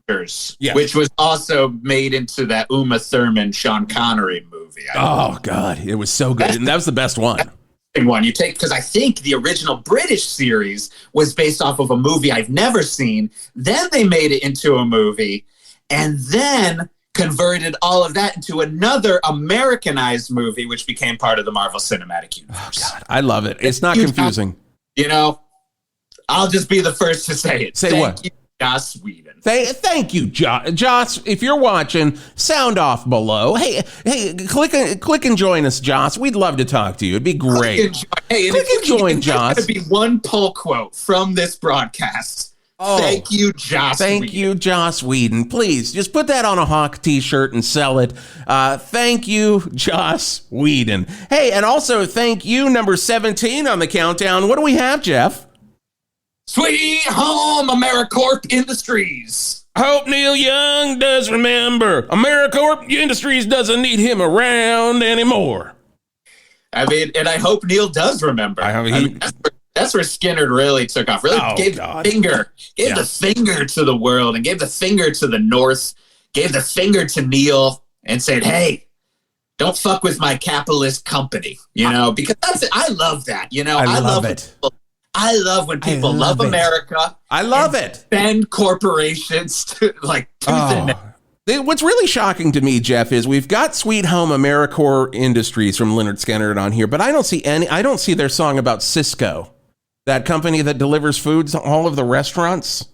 Avengers, which was also made into that Uma Thurman, Sean Connery movie. God, it was so good, and that was the best one. Because I think the original British series was based off of a movie I've never seen. Then they made it into a movie, and then converted all of that into another Americanized movie, which became part of the Marvel Cinematic Universe. Oh, God, I love it. It's not confusing. I'll just be the first to say it. Say what? Thank you, Joss Whedon. Thank you, Joss. If you're watching, sound off below. Hey, click and join us, Joss. We'd love to talk to you. It'd be great. Click and join, Joss. There's going to be one pull quote from this broadcast. Thank you, Joss Whedon. Thank you, Joss Whedon. Please, just put that on a Hawk t-shirt and sell it. Thank you, Joss Whedon. Hey, and also thank you, number 17 on the countdown. What do we have, Jeff? Sweet Home AmeriCorp Industries. I hope Neil Young does remember. AmeriCorp Industries doesn't need him around anymore. And I hope Neil does remember. That's where Skinner really took off. Really gave the finger to the world and gave the finger to the North, gave the finger to Neil and said, hey, don't fuck with my capitalist company, because that's it. I love that, I love it. I love when people love America. I love it. Bend corporations to What's really shocking to me, Jeff, is we've got Sweet Home AmeriCorp Industries from Leonard Skinner on here, but I don't see their song about Cisco, that company that delivers foods to all of the restaurants.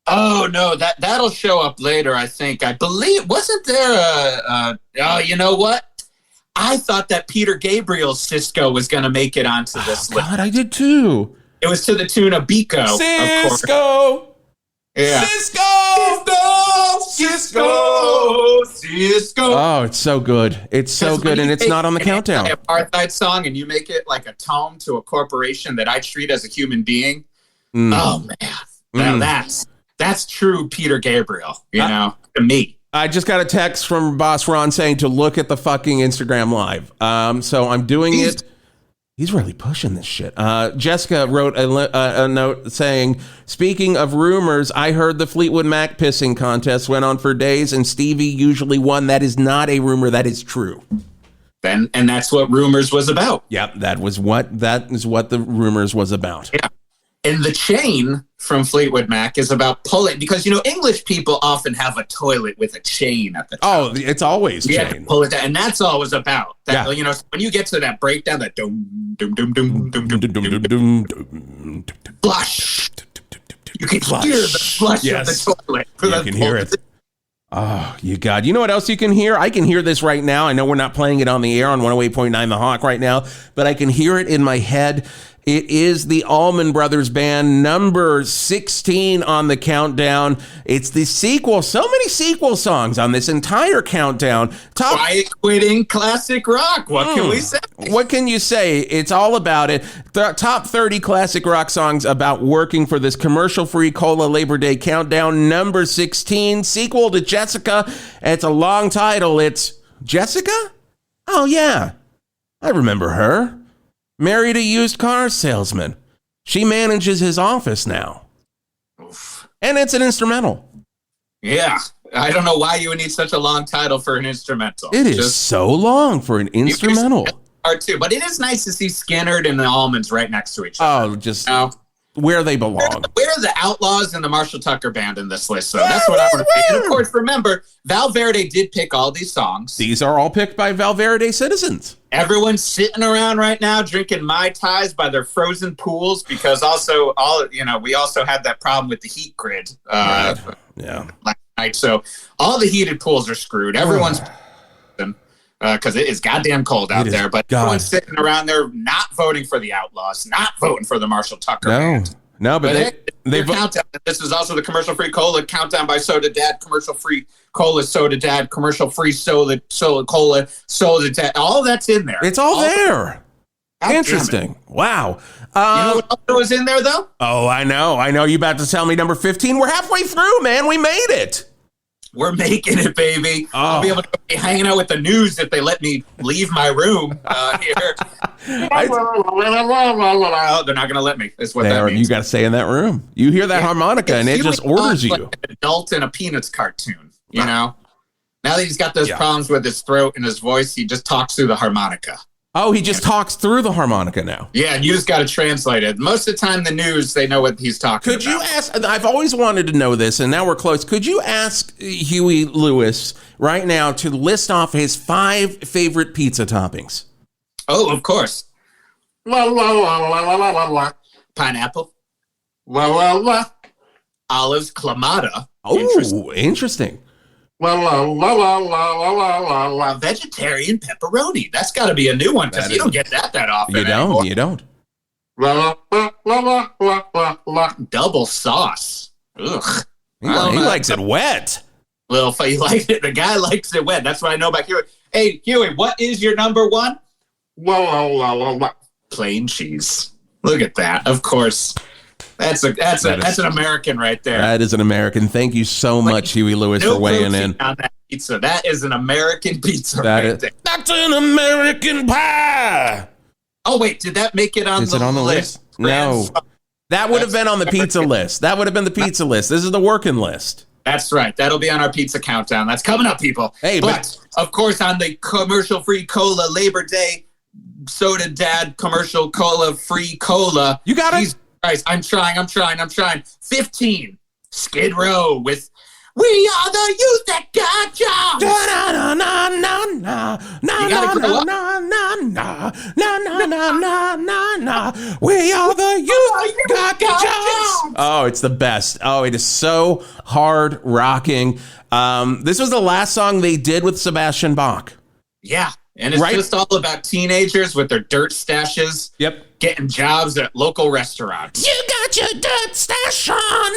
Oh no, that'll show up later. I believe wasn't there you know what? I thought that Peter Gabriel's Cisco was going to make it onto this list. God, I did too. It was to the tune of Biko. Cisco. Yeah. Cisco. Oh, it's so good. It's so good, and it's not on the countdown. Apartheid song, and you make it like a tome to a corporation that I treat as a human being. Oh man, now that's true Peter Gabriel. To me. I just got a text from Boss Ron saying to look at the fucking Instagram live. So I'm doing it. He's really pushing this shit. Jessica wrote a note saying, speaking of rumors, I heard the Fleetwood Mac pissing contest went on for days and Stevie usually won. That is not a rumor. That is true. And that's what rumors was about. Yep, that is what the rumors was about. Yeah. And the chain from Fleetwood Mac is about pulling, because, English people often have a toilet with a chain at the top. Oh, it's always chain. You pull it down, and that's all it was about. That, when you get to that breakdown, that dum, dum, dum, dum, dum, dum, dum, dum, dum, flush. You can hear the flush of the toilet. You can hear it. Oh, you God. You know what else you can hear? I can hear this right now. I know we're not playing it on the air on 108.9 The Hawk right now, but I can hear it in my head. It is the Allman Brothers Band, number 16 on the countdown. It's the sequel. So many sequel songs on this entire countdown. Quiet quitting classic rock. What can we say? What can you say? It's all about it. The top 30 classic rock songs about working for this commercial-free Cola Labor Day countdown, number 16, sequel to Jessica. It's a long title. It's Jessica? Oh, yeah. I remember her. Married a used car salesman. She manages his office now. Oof. And it's an instrumental. Yeah. I don't know why you would need such a long title for an instrumental. It is so long for an instrumental. Too, but it is nice to see Skinnerd and the Allmans right next to each other. Oh, just where they belong. Where are the Outlaws and the Marshall Tucker Band in this list? So that's what I want to see. And of course, remember, Val Verde did pick all these songs. These are all picked by Val Verde citizens. Everyone's sitting around right now drinking Mai Tais by their frozen pools because we also had that problem with the heat grid last night. So all the heated pools are screwed. Everyone's because it is goddamn cold out there. But everyone's sitting around there not voting for the Outlaws, not voting for the Marshall Tucker Band. No, but they countdown. This is also the commercial-free cola countdown by Soda Dad, commercial-free cola, Soda Dad, commercial-free soda cola, Soda Dad. All that's in there. It's all there. Interesting. Wow. You know what else was in there, though? Oh, I know. You about to tell me number 15? We're halfway through, man. We made it. We're making it, baby. I'll be able to be hanging out with the news if they let me leave my room here. They're not going to let me. Is what that means. You got to stay in that room. You hear that harmonica, and it just orders you. Like an adult in a Peanuts cartoon, Now that he's got those problems with his throat and his voice, he just talks through the harmonica. Oh, he just talks through the harmonica now. Yeah, and you just got to translate it. Most of the time, the news, they know what he's talking about. Could you ask, I've always wanted to know this, and now we're close. Could you ask Huey Lewis right now to list off his 5 favorite pizza toppings? Oh, of course. La, la, la, la, la, la, la. Pineapple. La, la, la. Olives, clamato. Oh, interesting. La, la, la, la, la, la, la, la. Vegetarian pepperoni. That's got to be a new one because you don't get that often. You don't. La, la, la, la, la, la, la. Double sauce. Ugh. He likes it wet. Little, he likes it. The guy likes it wet. That's what I know about Huey. Hey, Huey, what is your number 1? La, la, la, la, la. Plain cheese. Look at that. Of course. That's an American right there. That is an American. Thank you so much, Huey Lewis, for weighing in. On that pizza. That is an American pizza right there. That's an American pie. Oh, wait. Did that make it on the list? Is it on the list? No. That would have been on the pizza list. That would have been the pizza list. This is the working list. That's right. That'll be on our pizza countdown. That's coming up, people. Hey, but of course, on the commercial-free cola Labor Day, Soda Dad commercial cola free cola. You got it. Guys, I'm trying. 15. Skid Row with "We Are the Youth That Got Jobs." We are the youth got jobs. Oh, it's the best. Oh, it is so hard rocking. This was the last song they did with Sebastian Bach. Yeah. And it's just all about teenagers with their dirt stashes. Yep. Getting jobs at local restaurants. You got your dirt stash on.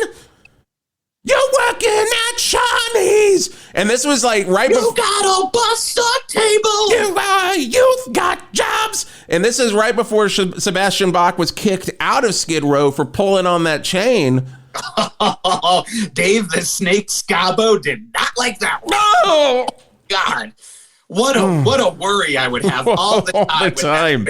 You're working at SHARNEY'S. And this was like right before. You got a bus table. Youth got jobs. And this is right before Sebastian Bach was kicked out of Skid Row for pulling on that chain. Dave the Snake Scabo did not like that one. No. God. What a worry I would have all the time.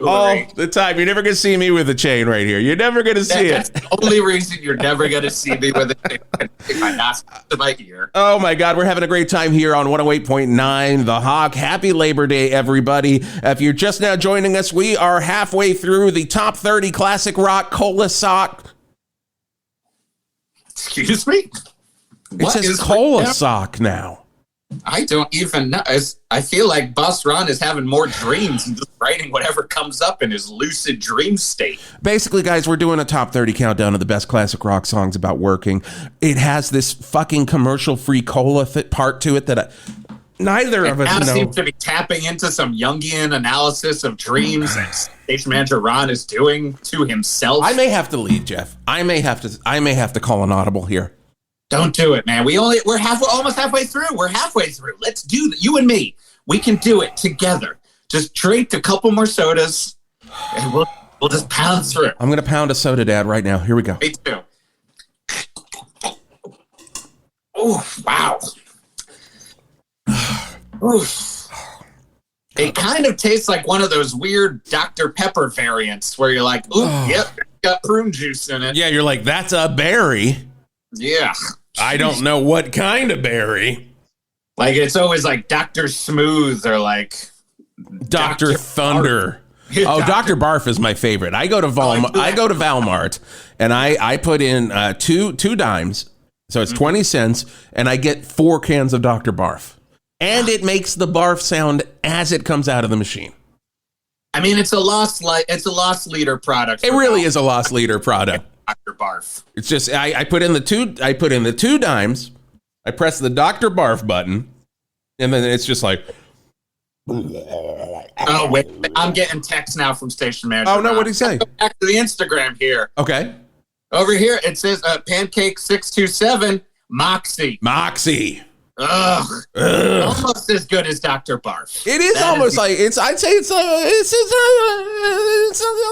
All the time. You're never going to see me with a chain right here. You're never going to see That's it. the only reason you're never going to see me with a chain. Take my mask to my ear. Oh my God, we're having a great time here on 108.9 The Hawk. Happy Labor Day, everybody. If you're just now joining us, we are halfway through the top 30 classic rock cola sock. Excuse me? It says cola sock now. I don't even know. I feel like Boss Ron is having more dreams and just writing whatever comes up in his lucid dream state. Basically, guys, we're doing a top 30 countdown of the best classic rock songs about working. It has this fucking commercial-free cola part to it that neither of us now know. Seems to be tapping into some Jungian analysis of dreams that station manager Ron is doing to himself. I may have to leave, Jeff. I may have to call an audible here. Don't do it, man. We're almost halfway through. We're halfway through. Let's do that. You and me. We can do it together. Just drink a couple more sodas, and we'll just pound through. I'm gonna pound a soda, Dad, right now. Here we go. Me too. Oh, wow. Oof. It kind of tastes like one of those weird Dr. Pepper variants where you're like, ooh, yep, got prune juice in it. Yeah, you're like, that's a berry. Yeah. I don't know what kind of berry. Like, it's always like Dr. Smooth or like Dr. Thunder. Oh, Dr. Barf is my favorite. I go to Valmart and I put in two dimes. So it's 20 cents and I get 4 cans of Dr. Barf. And it makes the barf sound as it comes out of the machine. I mean, it's a lost leader product. It really is a lost leader product. Dr. Barf. It's just I put in the 2 dimes, I press the Dr. Barf button, and then it's just like, oh wait, I'm getting text now from station manager. Oh no, what'd he say? Back to the Instagram here. Okay. Over here it says pancake 627 Moxie. Ugh. Almost as good as Dr. Barf. It is almost like it's. I'd say it's on the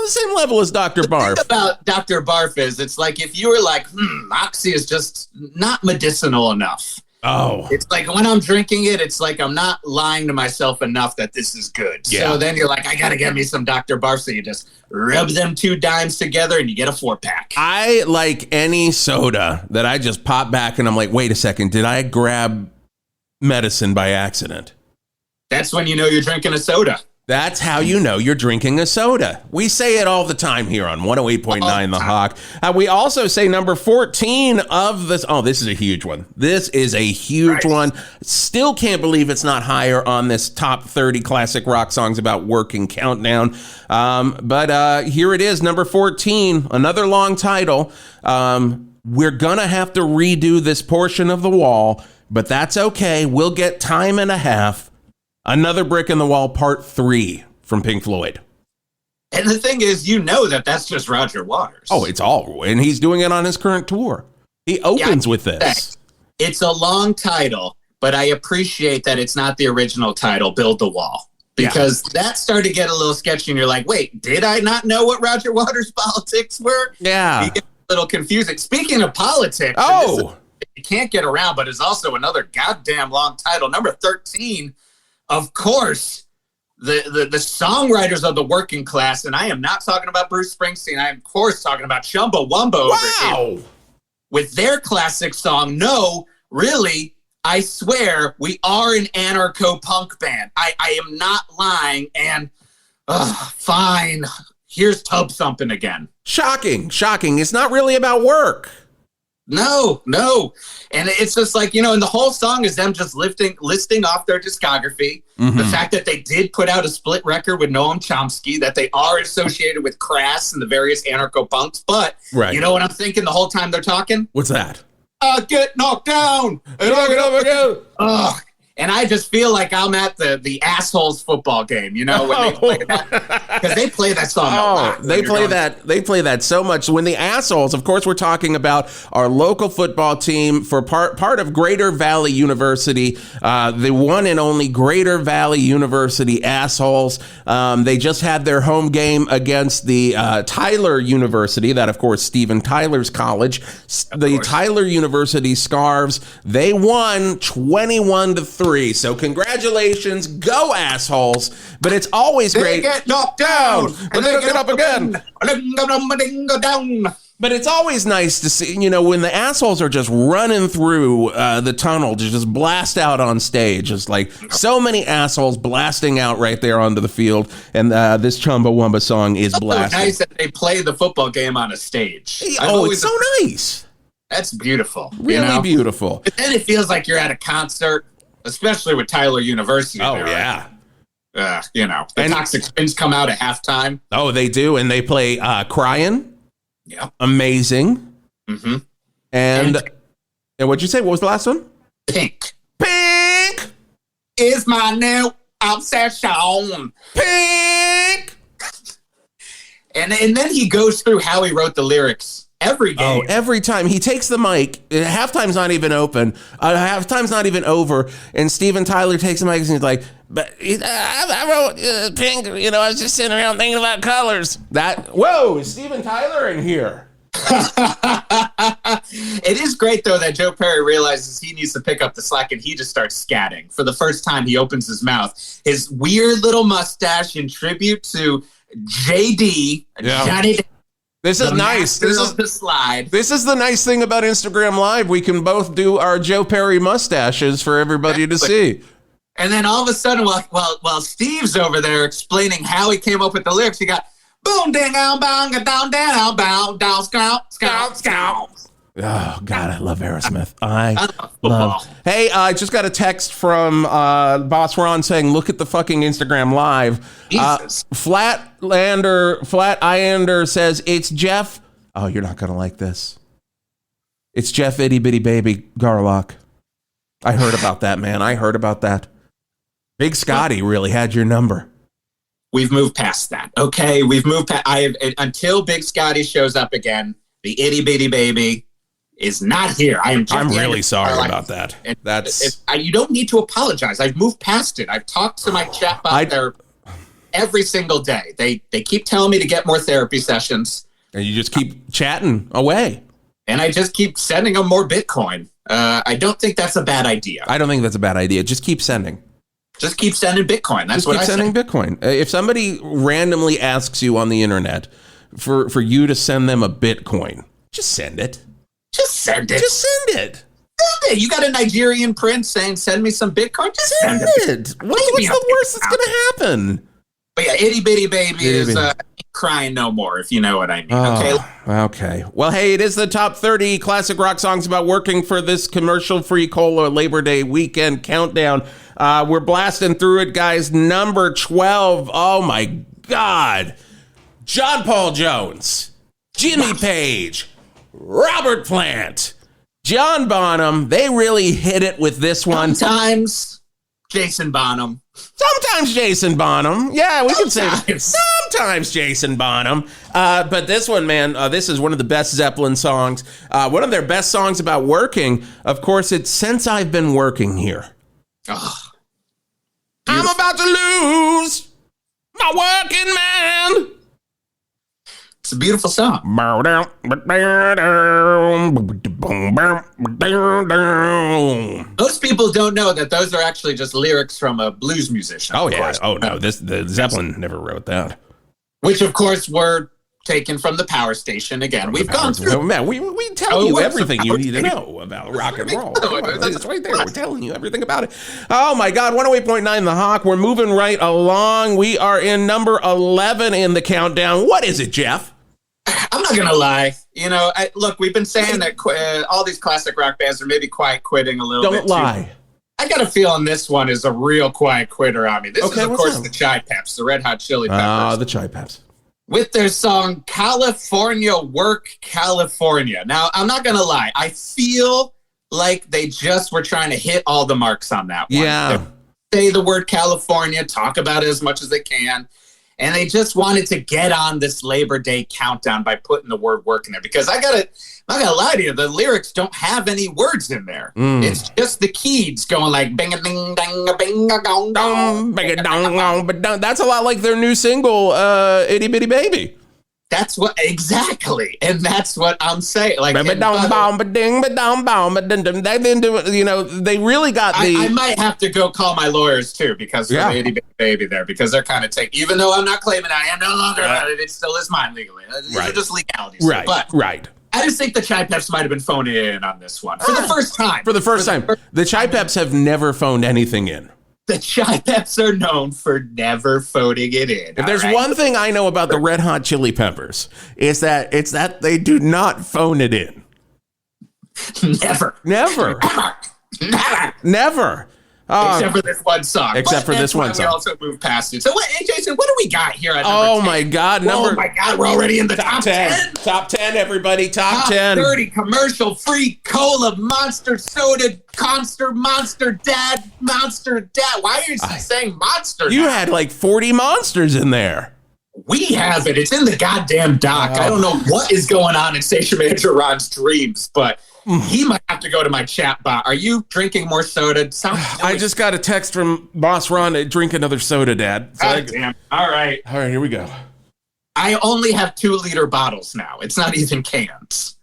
same level as Dr. Barf. The thing about Dr. Barf is it's like if you were like, Moxie is just not medicinal enough. Oh. It's like when I'm drinking it, it's like I'm not lying to myself enough that this is good. Yeah. So then you're like, I gotta get me some Dr. Barf. So you just rub them 2 dimes together and you get a 4-pack. I like any soda that I just pop back and I'm like, wait a second, did I grab medicine by accident? That's when you know you're drinking a soda. That's how you know you're drinking a soda. We say it all the time here on 108.9 The Hawk. We also say number 14 of this. Oh, this is a huge one. This is a huge one. Still can't believe it's not higher on this top 30 classic rock songs about working countdown. But here it is, number 14, another long title. We're going to have to redo this portion of the wall, but that's okay. We'll get time and a half. Another Brick in the Wall, part 3 from Pink Floyd. And the thing is, you know that's just Roger Waters. Oh, it's all, and he's doing it on his current tour. He opens with this. It's a long title, but I appreciate that it's not the original title, Build the Wall. Because that started to get a little sketchy, and you're like, wait, did I not know what Roger Waters' politics were? Yeah. You get a little confusing. Speaking of politics, you can't get around, but it's also another goddamn long title. Number 13. Of course, the songwriters of the working class, and I am not talking about Bruce Springsteen. I am, of course, talking about Chumbawamba over here. With their classic song, No, Really, I Swear, We Are an Anarcho-Punk Band. I am not lying, and fine. Here's Tub Thumping again. Shocking. It's not really about work. No. And it's just like, and the whole song is them just listing off their discography. Mm-hmm. The fact that they did put out a split record with Noam Chomsky, that they are associated with Crass and the various anarcho-punks. But you know what I'm thinking the whole time they're talking? What's that? Get knocked down. Knock it up again. Ugh. And I just feel like I'm at the assholes football game, when they play that, because they play that song a lot. They play that so much. When the assholes, of course, we're talking about our local football team for part of Greater Valley University, the one and only Greater Valley University assholes. They just had their home game against the Tyler University, that of course Steven Tyler's college. The Tyler University Scarves. They won 21-3. 3. So congratulations, go assholes. But it's always great. They get knocked down, but they get up again. Go down. But it's always nice to see, when the assholes are just running through the tunnel to just blast out on stage. It's like so many assholes blasting out right there onto the field. And this Chumbawamba song is blasting. It's nice that they play the football game on a stage. It's so nice. That's beautiful. Really beautiful. But then it feels like you're at a concert, especially with Tyler University. Oh, yeah. The Toxic Twins come out at halftime. Oh, they do. And they play Crying. Yeah. Amazing. Mm-hmm. And what'd you say? What was the last one? Pink. Pink is my new obsession. Pink. And then he goes through how he wrote the lyrics every game. Oh, every time. He takes the mic. Halftime's not even open. Halftime's not even over. And Steven Tyler takes the mic and he's like, but I wrote Pink. I was just sitting around thinking about colors. Whoa, is Steven Tyler in here? It is great, though, that Joe Perry realizes he needs to pick up the slack and he just starts scatting. For the first time, he opens his mouth. His weird little mustache in tribute to JD, Johnny. This is nice. This is the slide. This is the nice thing about Instagram Live. We can both do our Joe Perry mustaches for everybody to see. And then all of a sudden, while Steve's over there explaining how he came up with the lyrics, he got boom ding down bang down down bow down scout. Oh God, I love Aerosmith. I love. Hey, I just got a text from Boss Ron saying, "Look at the fucking Instagram Live." Flatiander says it's Jeff. Oh, you're not gonna like this. It's Jeff Itty Bitty Baby Garlock. I heard about that, man. I heard about that. Big Scotty really had your number. We've moved past that. Okay, we've moved past. Until Big Scotty shows up again. The Itty Bitty Baby is not here. I'm really sorry about that. You don't need to apologize. I've moved past it. I've talked to my chatbot there every single day. They keep telling me to get more therapy sessions. And you just keep chatting away. And I just keep sending them more Bitcoin. I don't think that's a bad idea. I don't think that's a bad idea. Just keep sending. Just keep sending Bitcoin. That's what I say. Just keep sending Bitcoin. If somebody randomly asks you on the internet for you to send them a Bitcoin, just send it. Just send it. Just send it. Send it. You got a Nigerian prince saying, send me some Bitcoin? Just send it. What's the worst that's going to happen? But yeah, Itty Bitty Baby is crying no more, if you know what I mean. Okay. Well, hey, it is the top 30 classic rock songs about working for this commercial-free Cola Labor Day weekend countdown. We're blasting through it, guys. Number 12. Oh, my God. John Paul Jones, Jimmy Page, Robert Plant, John Bonham. They really hit it with this one. Sometimes Jason Bonham. Sometimes Jason Bonham. Yeah, we can say sometimes Jason Bonham. But this one, man, this is one of the best Zeppelin songs. One of their best songs about working. Of course, it's Since I've Been Working Here. Oh, I'm about to lose my working man. It's a beautiful song. Most people don't know that those are actually just lyrics from a blues musician. Oh, yeah. Oh, no. The Zeppelin never wrote that. Which, of course, were taken from the Power Station. Again, we've gone through. Man, we tell you everything you need to know about rock and roll. It's right there. We're telling you everything about it. Oh, my God. 108.9 The Hawk. We're moving right along. We are in number 11 in the countdown. What is it, Jeff? I'm not going to lie. Look, we've been saying that all these classic rock bands are maybe quiet quitting a little bit. Don't lie. I got a feeling this one is a real quiet quitter on me. This is, of course, the Chai Peps, the Red Hot Chili Peppers. The Chai Peps. With their song, California Work California. Now, I'm not going to lie. I feel like they just were trying to hit all the marks on that one. Yeah. They say the word California, talk about it as much as they can. And they just wanted to get on this Labor Day countdown by putting the word work in there. Because I'm not gonna lie to you, the lyrics don't have any words in there. It's just the keys going like bing a ding dang a bing a gong dong. That's a lot like their new single, Itty Bitty Baby. That's what exactly, and that's what I'm saying. Like, they really got the. I might have to go call my lawyers too because of the itty bitty baby there, because they're kind of taking. Even though I'm not claiming I am no longer, it still is mine legally. These are just legalities, right? But I just think the Chai Peps might have been phoning in on this one for the first time. For the first time, the Chai Peps have never phoned anything in. The Chai Peps are known for never phoning it in. If there's one thing I know about the Red Hot Chili Peppers, it's that they do not phone it in. Never. Except for this one song. We also moved past it. So, hey, Jason, what do we got here? At number 10? My God! Oh my God! We're already in the top 10. Top 10, everybody! Top 10. 30 commercial-free cola, Monster Soda, Monster Dad. Why are you saying Monster? You had like 40 monsters in there. We have it. It's in the goddamn doc. I don't know what is going on in Station Manager Ron's dreams, but he might have to go to my chat bot. Are you drinking more soda? I just got a text from Boss Ron to drink another soda, Dad. So damn. All right, here we go. I only have 2-liter bottles now. It's not even cans.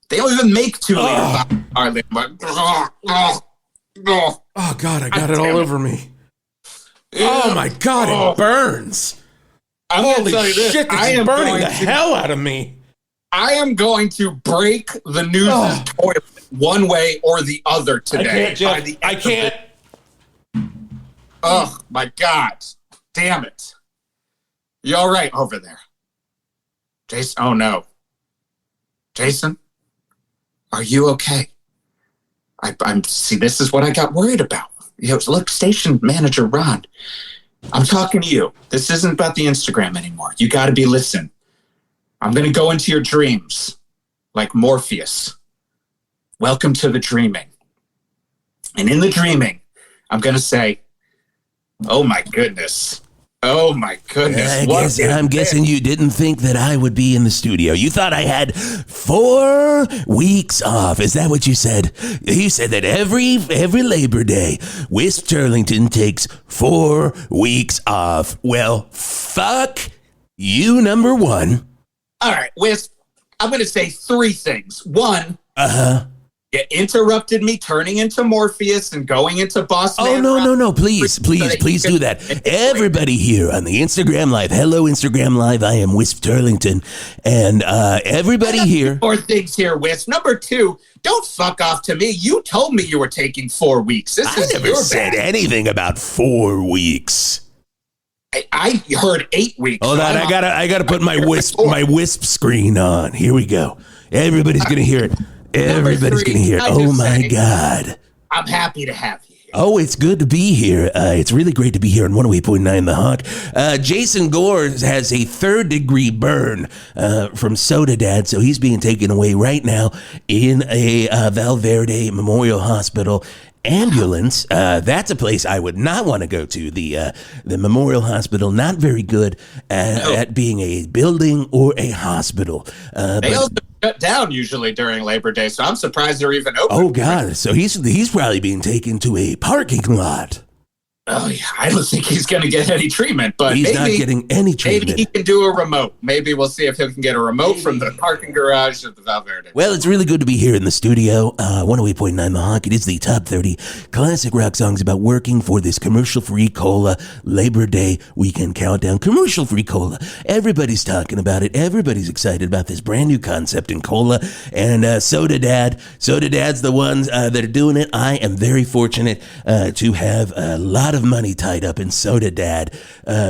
They don't even make 2-liter bottles. Oh, God, I got it all over me. Oh, my God, it burns. Holy shit, this is burning the hell out of me. I am going to break the news toilet one way or the other today. I can't. Oh, my God. Damn it. You all right over there? Jason? Oh, no. Jason? Are you okay? I'm see, this is what I got worried about. Look, Station Manager Ron, I'm talking to you. This isn't about the Instagram anymore. You got to be listening. I'm going to go into your dreams like Morpheus. Welcome to the dreaming. And in the dreaming, I'm going to say, oh, my goodness. Oh, my goodness. I'm guessing you didn't think that I would be in the studio. You thought I had 4 weeks off. Is that what you said? You said that every Labor Day, Wisp Turlington takes 4 weeks off. Well, fuck you, number one. All right, Wisp, I'm going to say 3 things. 1, you interrupted me turning into Morpheus and going into Boss Man. Oh, no. Please do that. Everybody here on the Instagram Live. Hello, Instagram Live. I am Wisp Turlington. And everybody here. 4 things here, Wisp. Number 2, don't fuck off to me. You told me you were taking 4 weeks. I never said anything about 4 weeks. I heard 8 weeks. Hold on, I gotta put my wisp screen on. Here we go. Everybody's gonna hear it. Everybody's gonna hear it. Oh my God. I'm happy to have you here. Oh, it's good to be here. It's really great to be here on 108.9 The Hawk. Jason Gore has a 3rd-degree burn from Soda Dad, so he's being taken away right now in a Val Verde Memorial Hospital ambulance. That's a place I would not want to go to. The Memorial Hospital, not very good at being a building or a hospital. They also shut down usually during Labor Day, so I'm surprised they're even open. Oh God! So he's probably being taken to a parking lot. Oh yeah, I don't think he's going to get any treatment, but he's not getting any treatment. Maybe he can do a remote. Maybe we'll see if he can get a remote from the parking garage of the Val Verde. Well, it's really good to be here in the studio. 108.9 The Hawk. It is the top 30 classic rock songs about working for this commercial-free cola Labor Day weekend countdown. Commercial-free cola. Everybody's talking about it. Everybody's excited about this brand new concept in cola. And Soda Dad's the ones that are doing it. I am very fortunate to have a lot of money tied up in Soda Dad.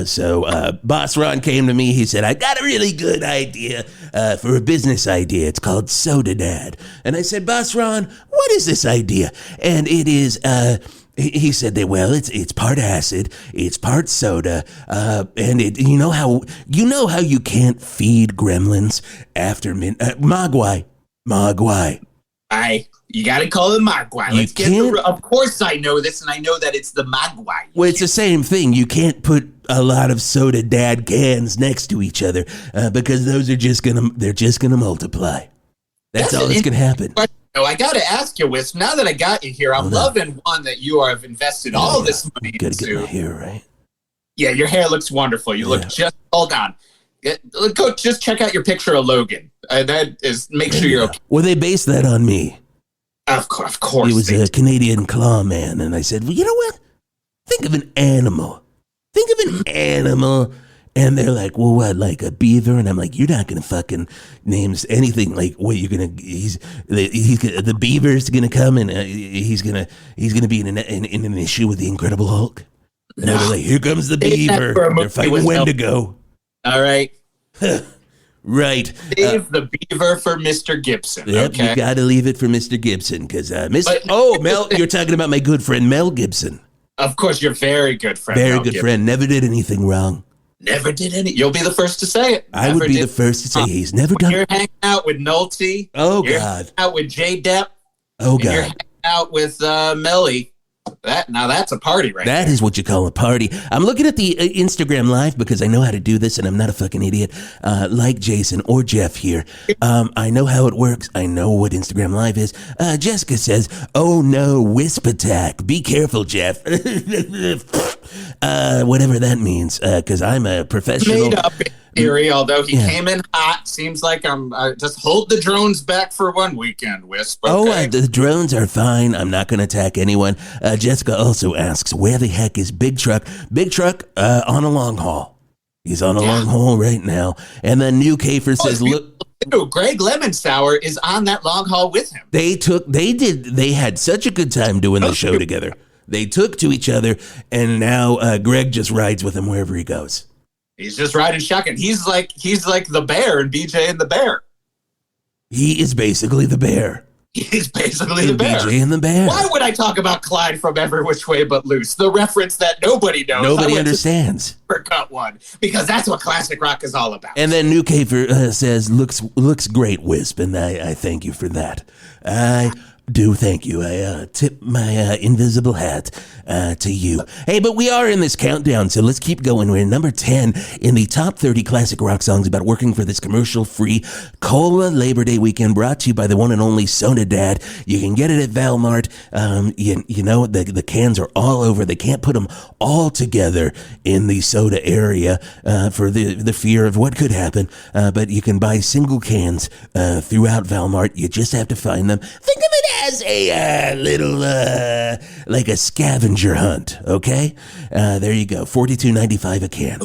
So Boss Ron came to me. He said, I got a really good idea for a business idea. It's called Soda Dad. And I said, Boss Ron, what is this idea? And it is... He said that, well, it's part acid, it's part soda, and you know how you can't feed gremlins after Mogwai. You got to call it Mogwai. Of course I know this, and I know that it's the Mogwai. Well, it's the same thing. You can't put a lot of Soda Dad cans next to each other because those are just gonna multiply. That's all that's gonna happen. I got to ask you, Wisp, now that I got you here, I'm loving one that you have invested all this money into. Gotta get my hair right. Yeah, your hair looks wonderful. You look hold on. Go just check out your picture of Logan. Make sure you're okay. Well, they based that on me. Of course. He was a Canadian claw man, and I said, well, you know what? Think of an animal. And they're like, well, what, like a beaver? And I'm like, you're not going to fucking name anything like what you're going to, the beaver's going to come and he's going to be in an issue with the Incredible Hulk. And they're like, here comes the beaver. They're fighting Wendigo. All right. Right. Save the beaver for Mr. Gibson. Yep, okay? You got to leave it for Mr. Gibson because Mel, you're talking about my good friend Mel Gibson. Of course, your very good friend. Very good friend. Never did anything wrong. Never did any. You'll be the first to say it. I would be the first to say he's never done. You're hanging out with Nolte. Oh, you're God. Hanging out with J. Depp. Oh, God. You're hanging out with Melly. That's a party right there. That is what you call a party. I'm looking at the Instagram Live because I know how to do this and I'm not a fucking idiot like Jason or Geoff here. I know how it works. I know what Instagram Live is. Jessica says, oh no, wisp attack. Be careful, Geoff. Whatever that means because I'm a professional. Made up theory, although he came in hot. Seems like I'm just hold the drones back for one weekend, Wisp. Okay? The drones are fine. I'm not going to attack anyone. Jessica also asks, where the heck is Big Truck? Big Truck on a long haul. He's on a long haul right now. And then New Kafer says, look. Greg Lemonsauer is on that long haul with him. They had such a good time doing the show together. They took to each other, and now Greg just rides with him wherever he goes. He's just riding shotgun. He's like the bear in BJ and the Bear. He is basically the bear. He's basically the bear. BJ and the Bear. Why would I talk about Clyde from Every Which Way But Loose? The reference that nobody knows. Nobody understands. Cut one because that's what classic rock is all about. And then New Kafer says, looks great, Wisp, and I thank you for that. I do thank you. I tip my invisible hat to you. Hey, but we are in this countdown, so let's keep going. We're number 10 in the top 30 classic rock songs about working for this commercial-free Cola Labor Day weekend, brought to you by the one and only Soda Dad. You can get it at Valmart. You know, the cans are all over. They can't put them all together in the soda area for the fear of what could happen, but you can buy single cans throughout Valmart. You just have to find them. Think of it as a little, like a scavenger hunt, okay? There you go, $42.95 a can.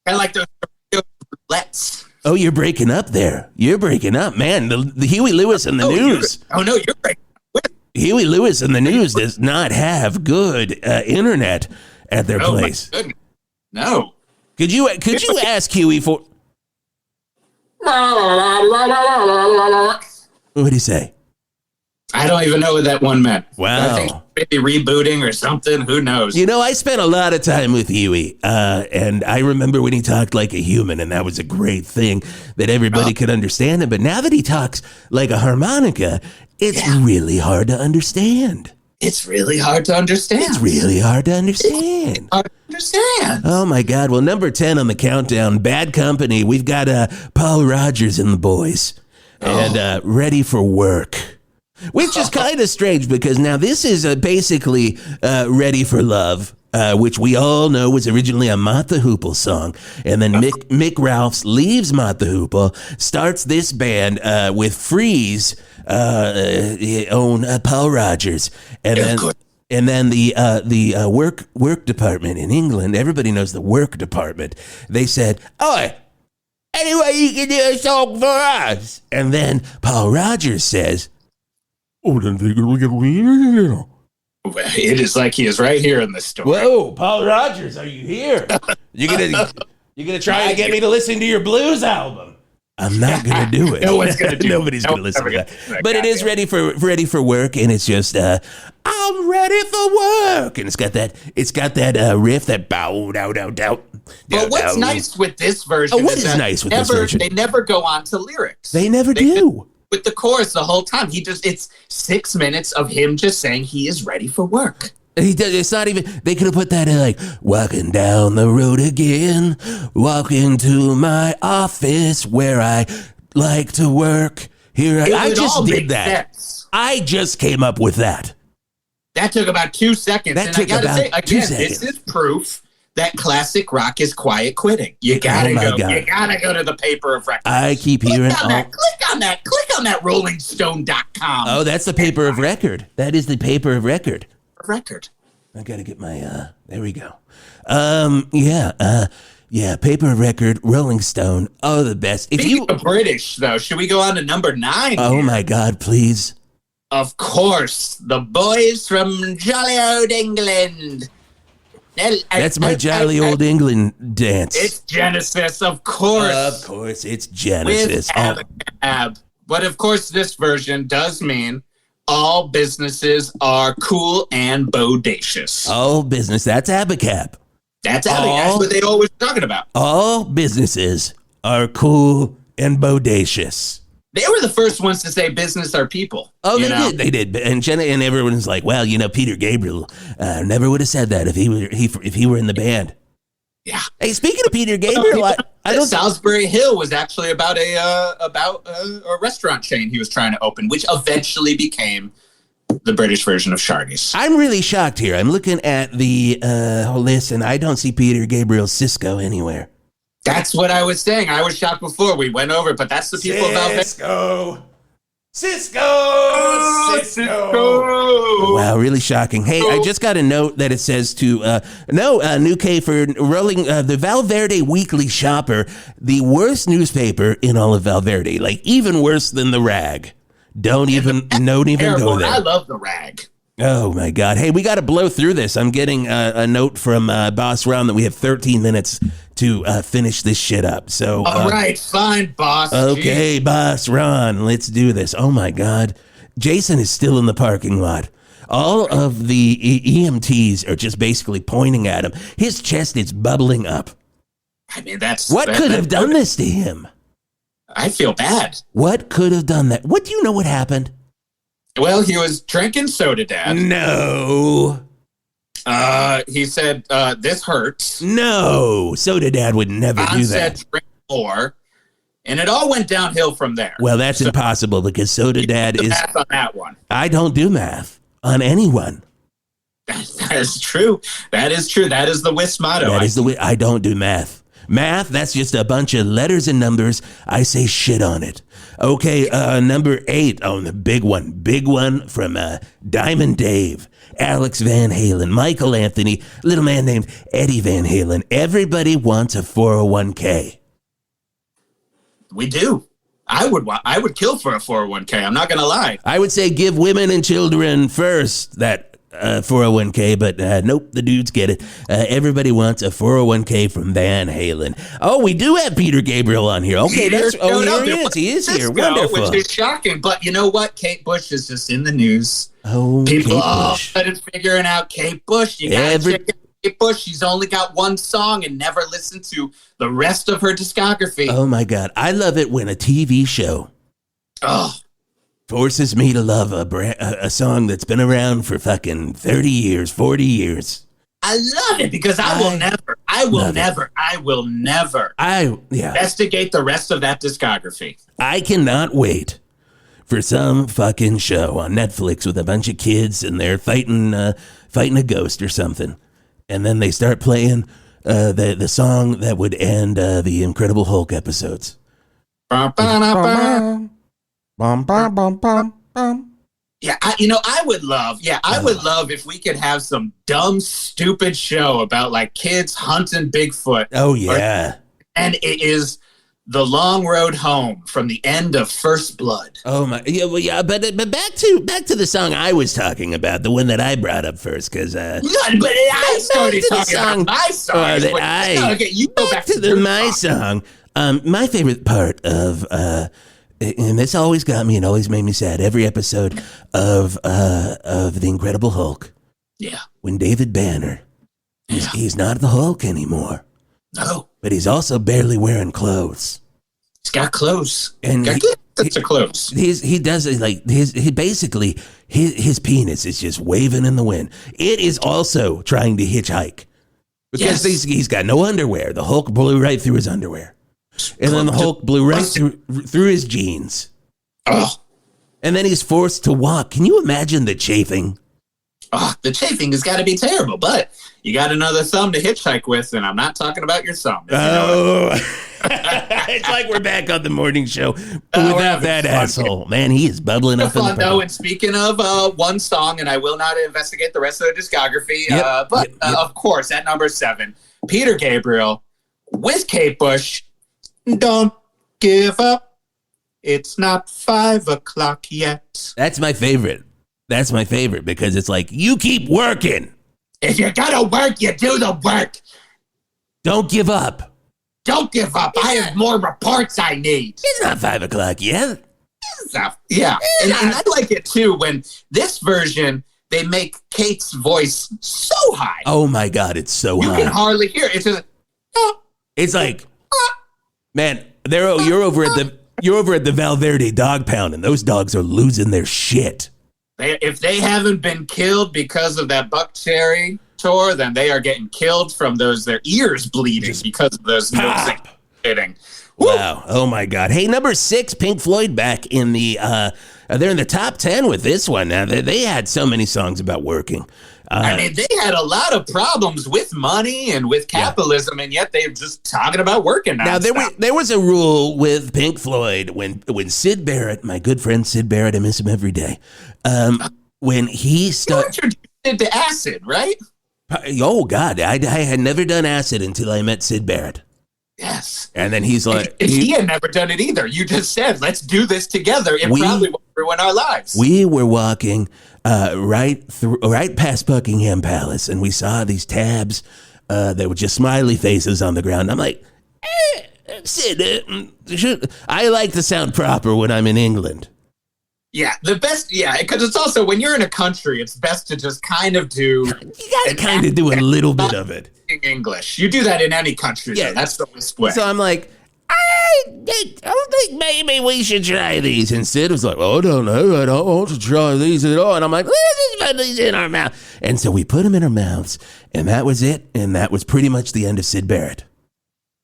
I like those roulettes. Oh, you're breaking up there. You're breaking up, man. The Huey Lewis and the news. You're breaking up. Huey Lewis and the news does not have good internet at their place. My goodness. No. Could you ask Huey for... What did he say? I don't even know what that one meant. Wow. I think maybe rebooting or something. Who knows? You know, I spent a lot of time with Huey, and I remember when he talked like a human, and that was a great thing that everybody could understand him. But now that he talks like a harmonica, it's really hard to understand. It's really hard to understand. Oh, my God. Well, number 10 on the countdown, Bad Company. We've got Paul Rogers and the boys, and Ready for Work. Which is kind of strange because now this is basically Ready for Love, which we all know was originally a Mott the Hoople song. And then Mick Ralphs leaves Mott the Hoople, starts this band with Freeze, own Paul Rogers. And then the work department in England, everybody knows the work department, they said, "Oh, anyway, you can do a song for us." And then Paul Rogers says, "Oh, then they can get me." It is like he is right here in this story. Whoa, Paul Rogers, are you here? You're gonna try to get me to listen to your blues album? I'm not gonna do it. No one's gonna do Nobody's gonna listen to that. But it is ready for work, and it's just I'm ready for work, and it's got that riff that bow dow dow dow. But what's nice with this version? What is nice with this version? They never go on to lyrics. They never do. With the chorus the whole time. It's 6 minutes of him just saying he is ready for work. It's not even, they could have put that in like, walking down the road again, walking to my office where I like to work. I just did that. Sense. I just came up with that. That took about 2 seconds. This is This is proof that classic rock is quiet quitting. You gotta go. God. You gotta go to the paper of record. I keep hearing. Click on that. Click on that. RollingStone.com. Oh, that's the paper of record. That is the paper of record. Record. I gotta get my. There we go. Yeah. Paper of record. Rolling Stone. Oh, the best. If Speaking of British, though, should we go on to number 9? Oh my God, please. Of course, the boys from jolly old England. That's my jolly old England dance. It's Genesis, of course. Of course, it's Genesis. With Ab. But of course, this version does mean all businesses are cool and bodacious. All business. That's Abacab. That's what they always talking about. All businesses are cool and bodacious. They were the first ones to say business are people. Oh, they did. And Jenna and everyone's like, well, Peter Gabriel never would have said that if he were in the band. Yeah. Hey, speaking of Peter Gabriel, I don't. Salisbury Hill was actually about a restaurant chain he was trying to open, which eventually became the British version of SHARNEY'S. I'm really shocked here. I'm looking at the list, and I don't see Peter Gabriel's Cisco anywhere. That's what I was saying. I was shocked before we went over, but that's the people about Cisco. Cisco. Wow, really shocking. Hey, I just got a note that it says to New K for rolling the Val Verde Weekly Shopper, the worst newspaper in all of Val Verde, like even worse than the Rag. Don't even go there. I love the Rag. Oh my God. Hey, we got to blow through this. I'm getting a note from Boss Ron that we have 13 minutes to finish this shit up. So, all right, fine, boss. Okay, Boss Ron, let's do this. Oh my God. Jason is still in the parking lot. All of the EMTs are just basically pointing at him. His chest is bubbling up. I mean, what could have done this to him? I feel bad. What could have done that? What do you know what happened? Well, he was drinking soda, Dad. No. He said, this hurts. No. Soda Dad would never do that. Said drink more. And it all went downhill from there. Well, that's impossible because Soda Dad is... math on that one. I don't do math on anyone. That is true. That is true. That is the WIS motto. I don't do math. Math, that's just a bunch of letters and numbers. I say shit on it. Okay, number 8. Oh, the big one from Diamond Dave, Alex Van Halen, Michael Anthony, little man named Eddie Van Halen. Everybody wants a 401k. We do. I would kill for a 401k. I'm not going to lie. I would say give women and children first that 401k, but nope, the dudes get it. Everybody wants a 401k from Van Halen. Oh, we do have Peter Gabriel on here. Okay, here he is. He is here. Wonderful. Which is shocking, but you know what? Kate Bush is just in the news. Oh, people all of a sudden figuring out Kate Bush. You got to check out Kate Bush. She's only got one song and never listened to the rest of her discography. Oh my God, I love it when a TV show forces me to love a song that's been around for fucking 30 years, 40 years. I love it because I will never investigate the rest of that discography. I cannot wait for some fucking show on Netflix with a bunch of kids and they're fighting a ghost or something. And then they start playing the song that would end the Incredible Hulk episodes. Yeah, I would love if we could have some dumb, stupid show about like kids hunting Bigfoot. Oh yeah, and it is The Long Road Home from the end of First Blood. Oh my, yeah, well, yeah, but back to the song I was talking about, the one that I brought up first, because I started talking about my song. Okay, you go back to my song. My favorite part of and this always got me and always made me sad every episode of The Incredible Hulk. Yeah. When David Banner, he's not the Hulk anymore. No. But he's also barely wearing clothes. He's got clothes. And it's clothes. He does it like his penis is just waving in the wind. It is also trying to hitchhike. Because he's got no underwear. The Hulk blew right through his underwear. And then the Hulk blew right through his jeans. Oh. And then he's forced to walk. Can you imagine the chafing? Oh, the chafing has got to be terrible, but you got another thumb to hitchhike with, and I'm not talking about your thumb. Oh, it's like we're back on the morning show without that asshole. Man, he is bubbling up. Fun though, and speaking of one song, and I will not investigate the rest of the discography, but of course, at number 7, Peter Gabriel with Kate Bush, Don't Give Up. It's not 5 o'clock yet. That's my favorite. That's my favorite because it's like, you keep working. If you're gonna work, you do the work. Don't give up. Don't give up. I have more reports I need. It's not 5 o'clock yet. Yeah. And I like it too when this version, they make Kate's voice so high. Oh my God, it's so high. You can hardly hear it. It's just, it's like, man, you're over at the Val Verde dog pound, and those dogs are losing their shit. If they haven't been killed because of that Buck Cherry tour, then they are getting killed from their ears bleeding because of those notes hitting. Wow. Oh my God. Hey, number 6, Pink Floyd back in the, they're in the top 10 with this one. Now, they had so many songs about working. I mean, they had a lot of problems with money and with capitalism, and yet they're just talking about working. Now, there was a rule with Pink Floyd when Sid Barrett, my good friend Sid Barrett, I miss him every day, when he started... You introduced to acid, right? Oh, God. I had never done acid until I met Sid Barrett. Yes. And then he's like... He had never done it either. You just said, let's do this together. It probably won't ruin our lives. We were walking right past Buckingham Palace, and we saw these tabs that were just smiley faces on the ground. I'm like, Sid, I like to sound proper when I'm in England. Yeah, because it's also, when you're in a country, it's best to just kind of do... You gotta kind of do a little bit of it. English. You do that in any country, though. That's the best way. So I'm like, I don't think maybe we should try these. And Sid was like, oh, no, I don't want to try these at all. And I'm like, let's just put these in our mouth. And so we put them in our mouths, and that was it. And that was pretty much the end of Sid Barrett.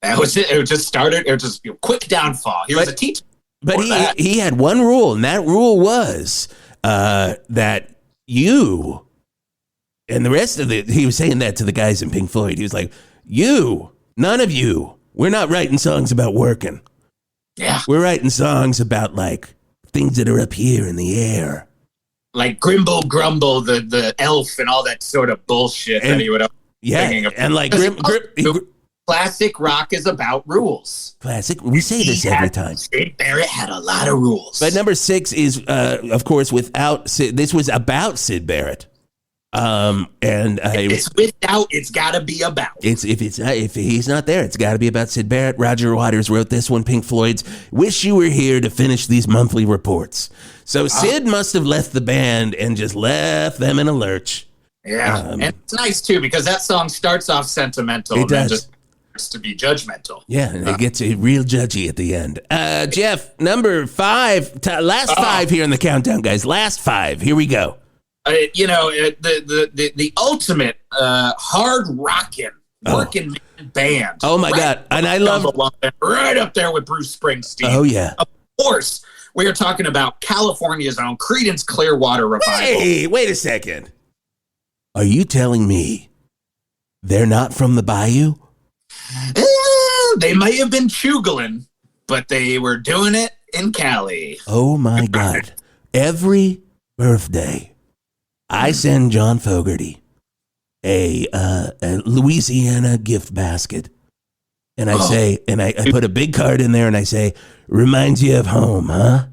That was it. It just started. It was just quick downfall. He was a teacher. But he had one rule, and that rule was that you and the rest of he was saying that to the guys in Pink Floyd. He was like, none of you, we're not writing songs about working. Yeah. We're writing songs about, like, things that are up here in the air. Like Grimble Grumble, the elf, and all that sort of bullshit that he would singing about. And like classic rock is about rules. Classic. We say this every time. Sid Barrett had a lot of rules. But number 6 is, of course, without Sid. This was about Sid Barrett. It's without, it's got to be about. If he's not there, it's got to be about Sid Barrett. Roger Waters wrote this one. Pink Floyd's "Wish You Were Here to Finish These Monthly Reports." So Sid must have left the band and just left them in a lurch. Yeah, and it's nice too because that song starts off sentimental and then just starts to be judgmental. Yeah, and it gets real judgy at the end. Geoff, number 5, last 5 here in the countdown, guys. Last 5. Here we go. The ultimate hard rocking working band. Oh my God! And I love right up there with Bruce Springsteen. Oh yeah. Of course, we are talking about California's own Creedence Clearwater Revival. Hey, wait a second. Are you telling me they're not from the Bayou? They may have been chugling, but they were doing it in Cali. Oh my God! Every birthday, I send John Fogerty a Louisiana gift basket. And I say, and I put a big card in there and I say, reminds you of home, huh?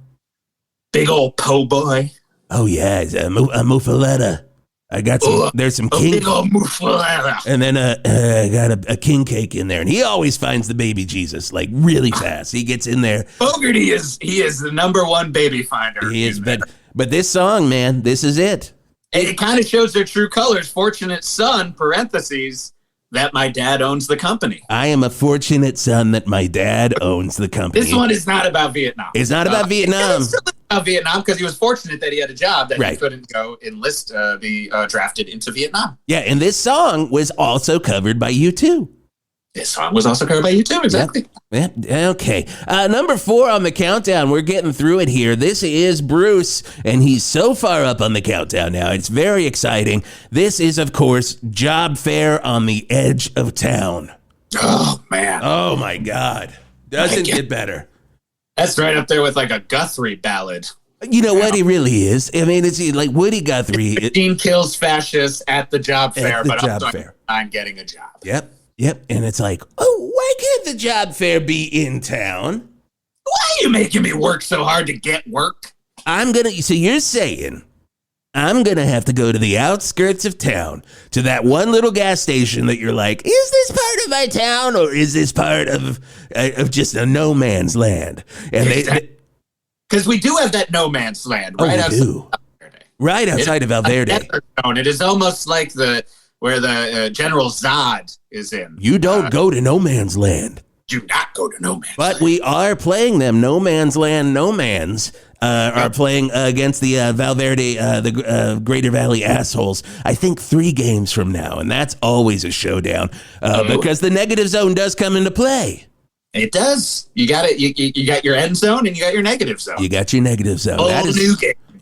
Big old po' boy. Oh, yeah, a muffaletta. I got some, there's some king. Big old muffaletta. And then I got a king cake in there. And he always finds the baby Jesus, like really fast. He gets in there. Fogerty is the number one baby finder. He is, but this song, man, this is it. It kind of shows their true colors. Fortunate son, parentheses, that my dad owns the company. I am a fortunate son that my dad owns the company. This one is not about Vietnam. It's not about Vietnam. It's about Vietnam because he was fortunate that he had a job that he couldn't go enlist, be drafted into Vietnam. Yeah, and this song was also covered by U2. This song was also covered by U2, exactly. Yep. Okay. Number 4 on the countdown. We're getting through it here. This is Bruce, and he's so far up on the countdown now. It's very exciting. This is, of course, Job Fair on the Edge of Town. Oh, man. Oh, my God. Doesn't get better. That's right up there with like a Guthrie ballad. You know what he really is? I mean, it's like Woody Guthrie. Machine kills fascists at the job fair, but I'm getting a job. Yep. And it's like, oh, why can't the job fair be in town? Why are you making me work so hard to get work? So you're saying I'm going to have to go to the outskirts of town to that one little gas station that you're like, is this part of my town or is this part of just a no man's land? And because we do have that no man's land right outside of Val Verde. Right outside of Val Verde. It is almost like where the General Zod is in. You don't go to no man's land. Do not go to no man's land. But we are playing them. No man's land, no man's are playing against the Val Verde, the Greater Valley assholes. I think 3 games from now, and that's always a showdown because the negative zone does come into play. It does. You got it. You got your end zone and you got your negative zone. You got your negative zone.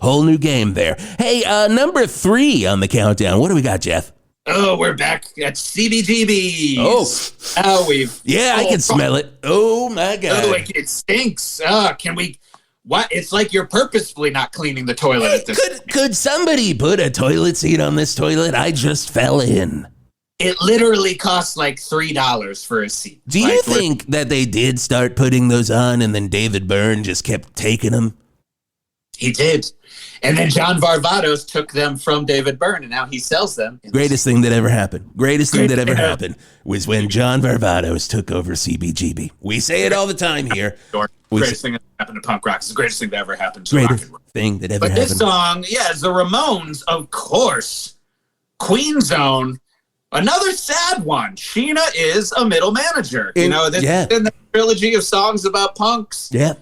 Whole new game there. Hey, number 3 on the countdown. What do we got, Jeff? Oh, we're back at CBGB's. I can smell it. Oh my God. Oh, it stinks. Can we? What? It's like you're purposefully not cleaning the toilet at this. Could somebody put a toilet seat on this toilet? I just fell in. It literally costs like $3 for a seat. Do you think that they did start putting those on and then David Byrne just kept taking them? He did. And then John Varvatos took them from David Byrne, and now he sells them. Greatest thing that ever happened. Greatest thing that ever happened was when John Varvatos took over CBGB. We say it all the time here. Greatest thing that happened to punk rock. It's the greatest thing that ever happened to rock and roll. Thing that ever happened. But this song, is the Ramones, of course. Queen Zone, another sad one. Sheena is a middle manager. This is in the trilogy of songs about punks. Yeah.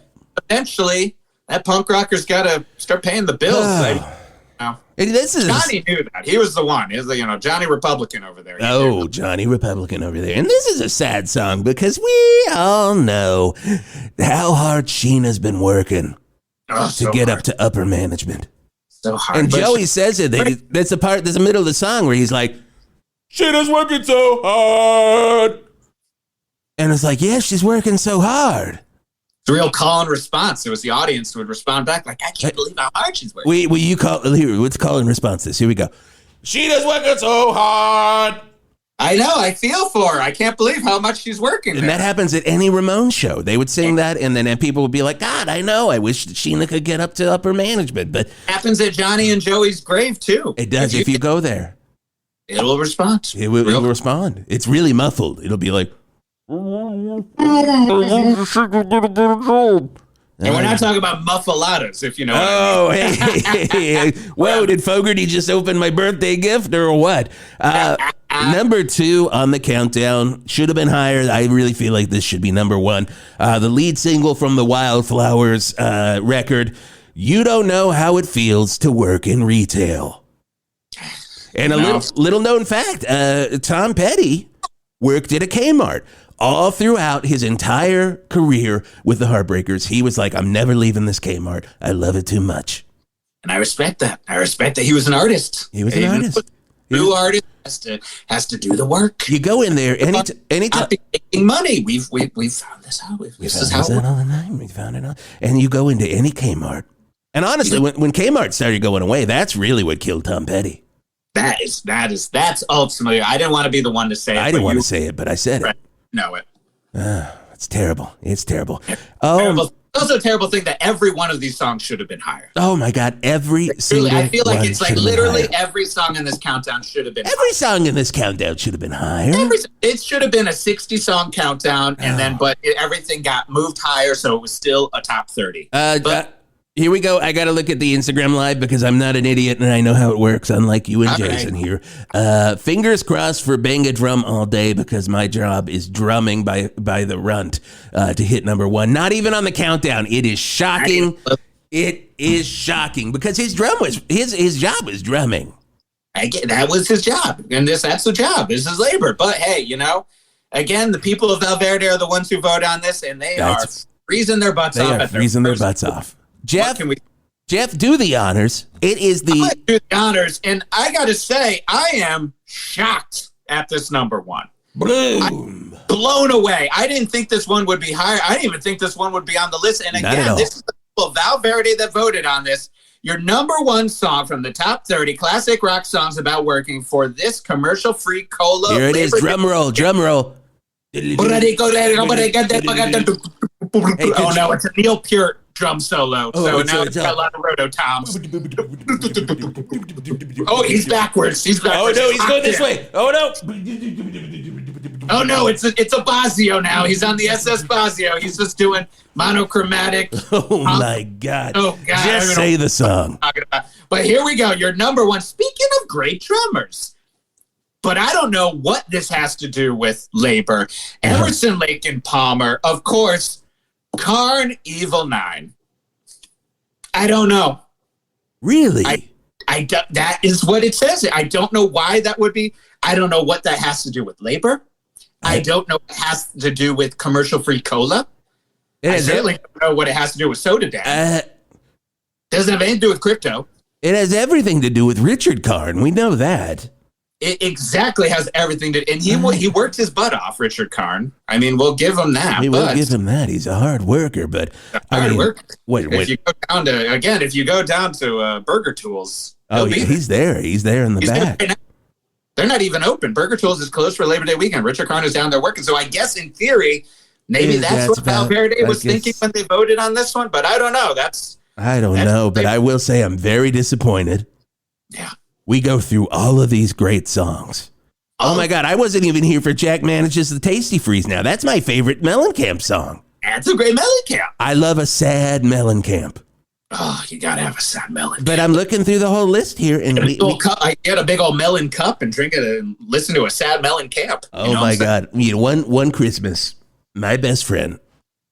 Eventually, that punk rocker's got to start paying the bills. Johnny knew that. He was the one. He was Johnny Republican over there. Johnny Republican over there. And this is a sad song because we all know how hard Sheena's been working to get up to upper management. So hard. And Joey says it. There's a middle of the song where he's like, Sheena's working so hard. And it's like, yeah, she's working so hard. It's a real call and response. It was the audience who would respond back like, I can't believe how hard she's working. Will you call? Let's call and response this. Here we go. Sheena's working so hard. I know. I feel for her. I can't believe how much she's working. And that happens at any Ramones show. They would sing that, and then people would be like, God, I know. I wish Sheena could get up to upper management. But it happens at Johnny and Joey's grave, too. It does if you go there. It will respond. It will respond. It's really muffled. It'll be like... And we're not talking about muffaladas, if you know what I mean. Hey. Whoa, did Fogarty just open my birthday gift or what? Number 2 on the countdown. Should have been higher. I really feel like this should be number 1. The lead single from the Wildflowers record, You Don't Know How It Feels to Work in Retail. And a little known fact, Tom Petty worked at a Kmart. All throughout his entire career with the Heartbreakers, he was like, I'm never leaving this Kmart. I love it too much. And I respect that. I respect that he was an artist. He was an artist. New artist has to do the work. You go in there anytime. Making money. We've found this out. We found it out. And you go into any Kmart. And honestly, when Kmart started going away, that's really what killed Tom Petty. That's ultimately. I didn't want to be the one to say it. I didn't want to say it, but I said it. Know it. It's terrible. It's terrible. Terrible. It's also a terrible thing that every one of these songs should have been higher. Oh my God! Every single I feel like it's like literally every song in this countdown should have been. Every song in this countdown should have been higher. It should have been a 60-song countdown, and then everything got moved higher, so it was still a top 30. Here we go. I got to look at the Instagram Live because I'm not an idiot and I know how it works, unlike you and Jason here. Fingers crossed for Bang a Drum All Day because my job is drumming by the runt to hit number 1. Not even on the countdown. It is shocking. It is shocking because his job was drumming. That was his job, and that's the job. This is labor. But hey, Again, the people of Val Verde are the ones who vote on this, and they are freezing their butts off. They are freezing their butts off. Geoff, Geoff, do the honors. It is I do the honors, and I got to say, I am shocked at this number one. Boom. Blown away. I didn't think this one would be higher. I didn't even think this one would be on the list. And again, this is the people of Val Verde that voted on this. Your number one song from the top 30 classic rock songs about working for this commercial-free cola. Here it is. Drum roll, drum roll. Oh, no, it's a Neil Peart drum solo. So now it's got a lot of rototoms. Oh, he's backwards. He's backwards. Oh, no, he's going this way. Oh, no. Oh, no, it's a Basio now. He's on the SS Basio. He's just doing monochromatic. Oh, my God. Oh, God. Just say the song. But here we go. Your number one. Speaking of great drummers. But I don't know what this has to do with labor. Emerson, Lake and Palmer. Of course, Karn, Evil 9. I don't know. Really? That is what it says. I don't know why that would be. I don't know what that has to do with labor. I don't know what it has to do with commercial-free cola. I certainly don't know what it has to do with Soda Dad. Doesn't have anything to do with crypto. It has everything to do with Richard Karn. We know that. It exactly has everything to, and he worked his butt off, Richard Karn. I mean, we'll give him that. We will give him that. He's a hard worker, but If you go down to Burger Tools, he's there. He's there in the back. Right. They're not even open. Burger Tools is closed for Labor Day weekend. Richard Karn is down there working. So I guess in theory, maybe that's what Val Verde was thinking when they voted on this one. But I don't know. I don't know, but I will say I'm very disappointed. Yeah. We go through all of these great songs. Oh my God, I wasn't even here for Jack Manages the Tasty Freeze now. That's my favorite Mellencamp song. That's a great Mellencamp. I love a sad Mellencamp. Oh, you got to have a sad Mellencamp. But I'm looking through the whole list here. And I get a big old melon cup and drink it and listen to a sad Mellencamp. Oh my God. One Christmas, my best friend,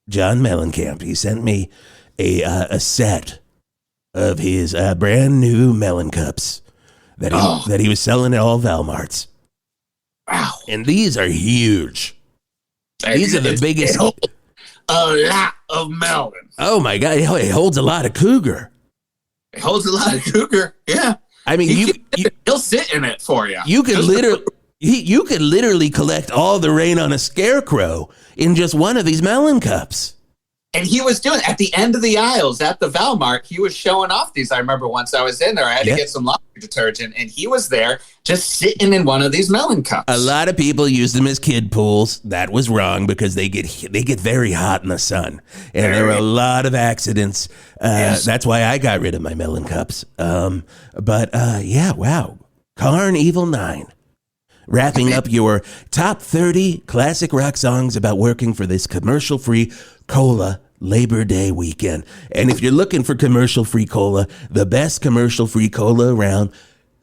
John Mellencamp, he sent me a set of his brand new melon cups that he was selling at all Valmarts. Wow. And these are huge. These are the biggest. A lot of melon. Oh my God. It holds a lot of cougar. It holds a lot of cougar. Yeah. I mean, he'll sit in it for you. You could literally collect all the rain on a scarecrow in just one of these melon cups. And he was doing at the end of the aisles at the Valmart. He was showing off these. I remember once I was in there, I had to get some laundry detergent, and he was there just sitting in one of these melon cups. A lot of people use them as kid pools. That was wrong because they get very hot in the sun, and there were a lot of accidents. Yes. That's why I got rid of my melon cups. Wow, Karn Evil 9. Wrapping up your top 30 classic rock songs about working for this commercial-free cola Labor Day weekend. And if you're looking for commercial-free cola, the best commercial-free cola around,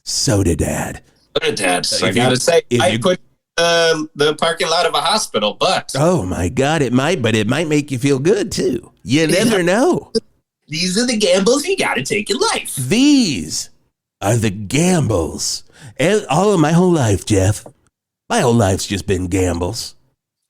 Soda Dad. Soda Dad. I got to say, I put the parking lot of a hospital, but... Oh, my God, it might make you feel good, too. You never know. These are the gambles you got to take in life. These are the gambles. And all of my whole life, Geoff. My whole life's just been gambles.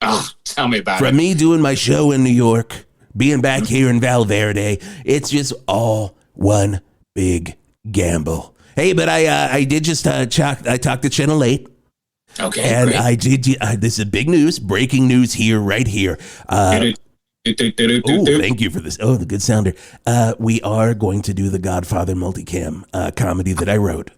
Oh, tell me about it. From me doing my show in New York, being back here in Val Verde, it's just all one big gamble. Hey, but I did just I talked to Channel 8. Okay, and great. I did. This is big news, breaking news here, right here. Thank you for this. Oh, the good sounder. We are going to do the Godfather multicam comedy that I wrote.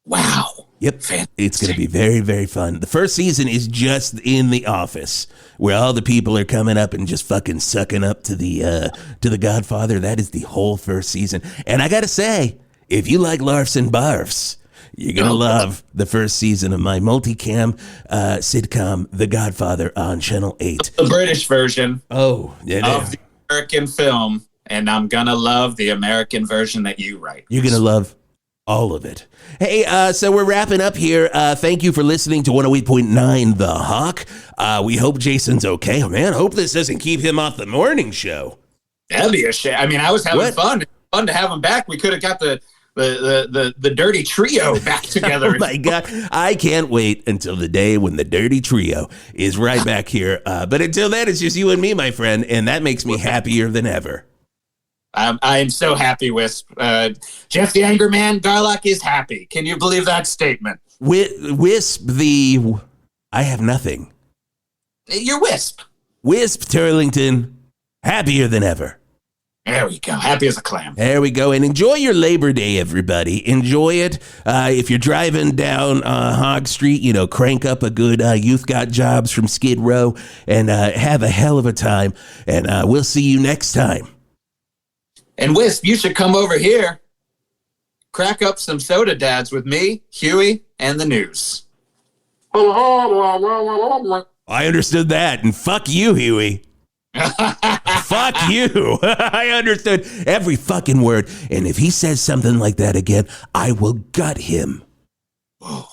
Wow. Yep. Fantastic. It's going to be very, very fun. The first season is just in the office where all the people are coming up and just fucking sucking up to the Godfather. That is the whole first season. And I got to say, if you like Larfs and Barfs, you're going to love the first season of my multicam sitcom, The Godfather, on Channel 8. The British version of the American film. And I'm going to love the American version that you write. You're going to love all of it. Hey, so we're wrapping up here. Thank you for listening to 108.9 The Hawk. We hope Jason's okay. Oh, man, hope this doesn't keep him off the morning show. That'd be a shame. I mean, I was having fun. Fun to have him back. We could have got the the dirty trio back together. Oh my God. I can't wait until the day when the dirty trio is right back here. But until then, it's just you and me, my friend. And that makes me happier than ever. I am so happy, Wisp. Geoff the Anger Man, Garlock is happy. Can you believe that statement? Wisp I have nothing. You're Wisp. Wisp Turlington, happier than ever. There we go. Happy as a clam. There we go. And enjoy your Labor Day, everybody. Enjoy it. If you're driving down Hog Street, crank up a good Youth Got Jobs from Skid Row and have a hell of a time. And we'll see you next time. And Wisp, you should come over here. Crack up some soda dads with me, Huey, and the news. I understood that. And fuck you, Huey. Fuck you. I understood every fucking word. And if he says something like that again, I will gut him.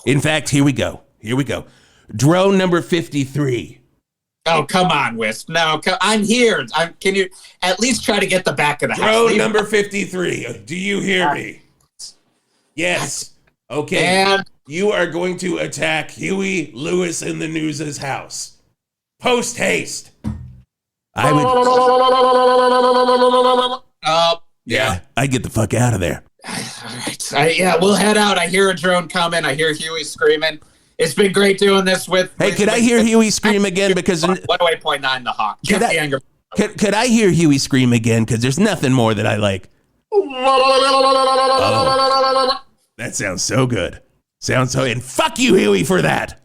In fact, here we go. Drone number 53. Oh, come on, Wisp. No, I'm here. Can you at least try to get the back of the house? Drone number 53. Do you hear me? Yes. Okay. And you are going to attack Huey Lewis in the News's house. Post haste. I would. Yeah, I get the fuck out of there. All right. Yeah, we'll head out. I hear a drone coming. I hear Huey screaming. It's been great doing this with. Hey, could I hear Huey scream again? Because 108.9 The Hawk. Could I hear Huey scream again? Because there's nothing more that I like. Oh, that sounds so good. And fuck you, Huey, for that.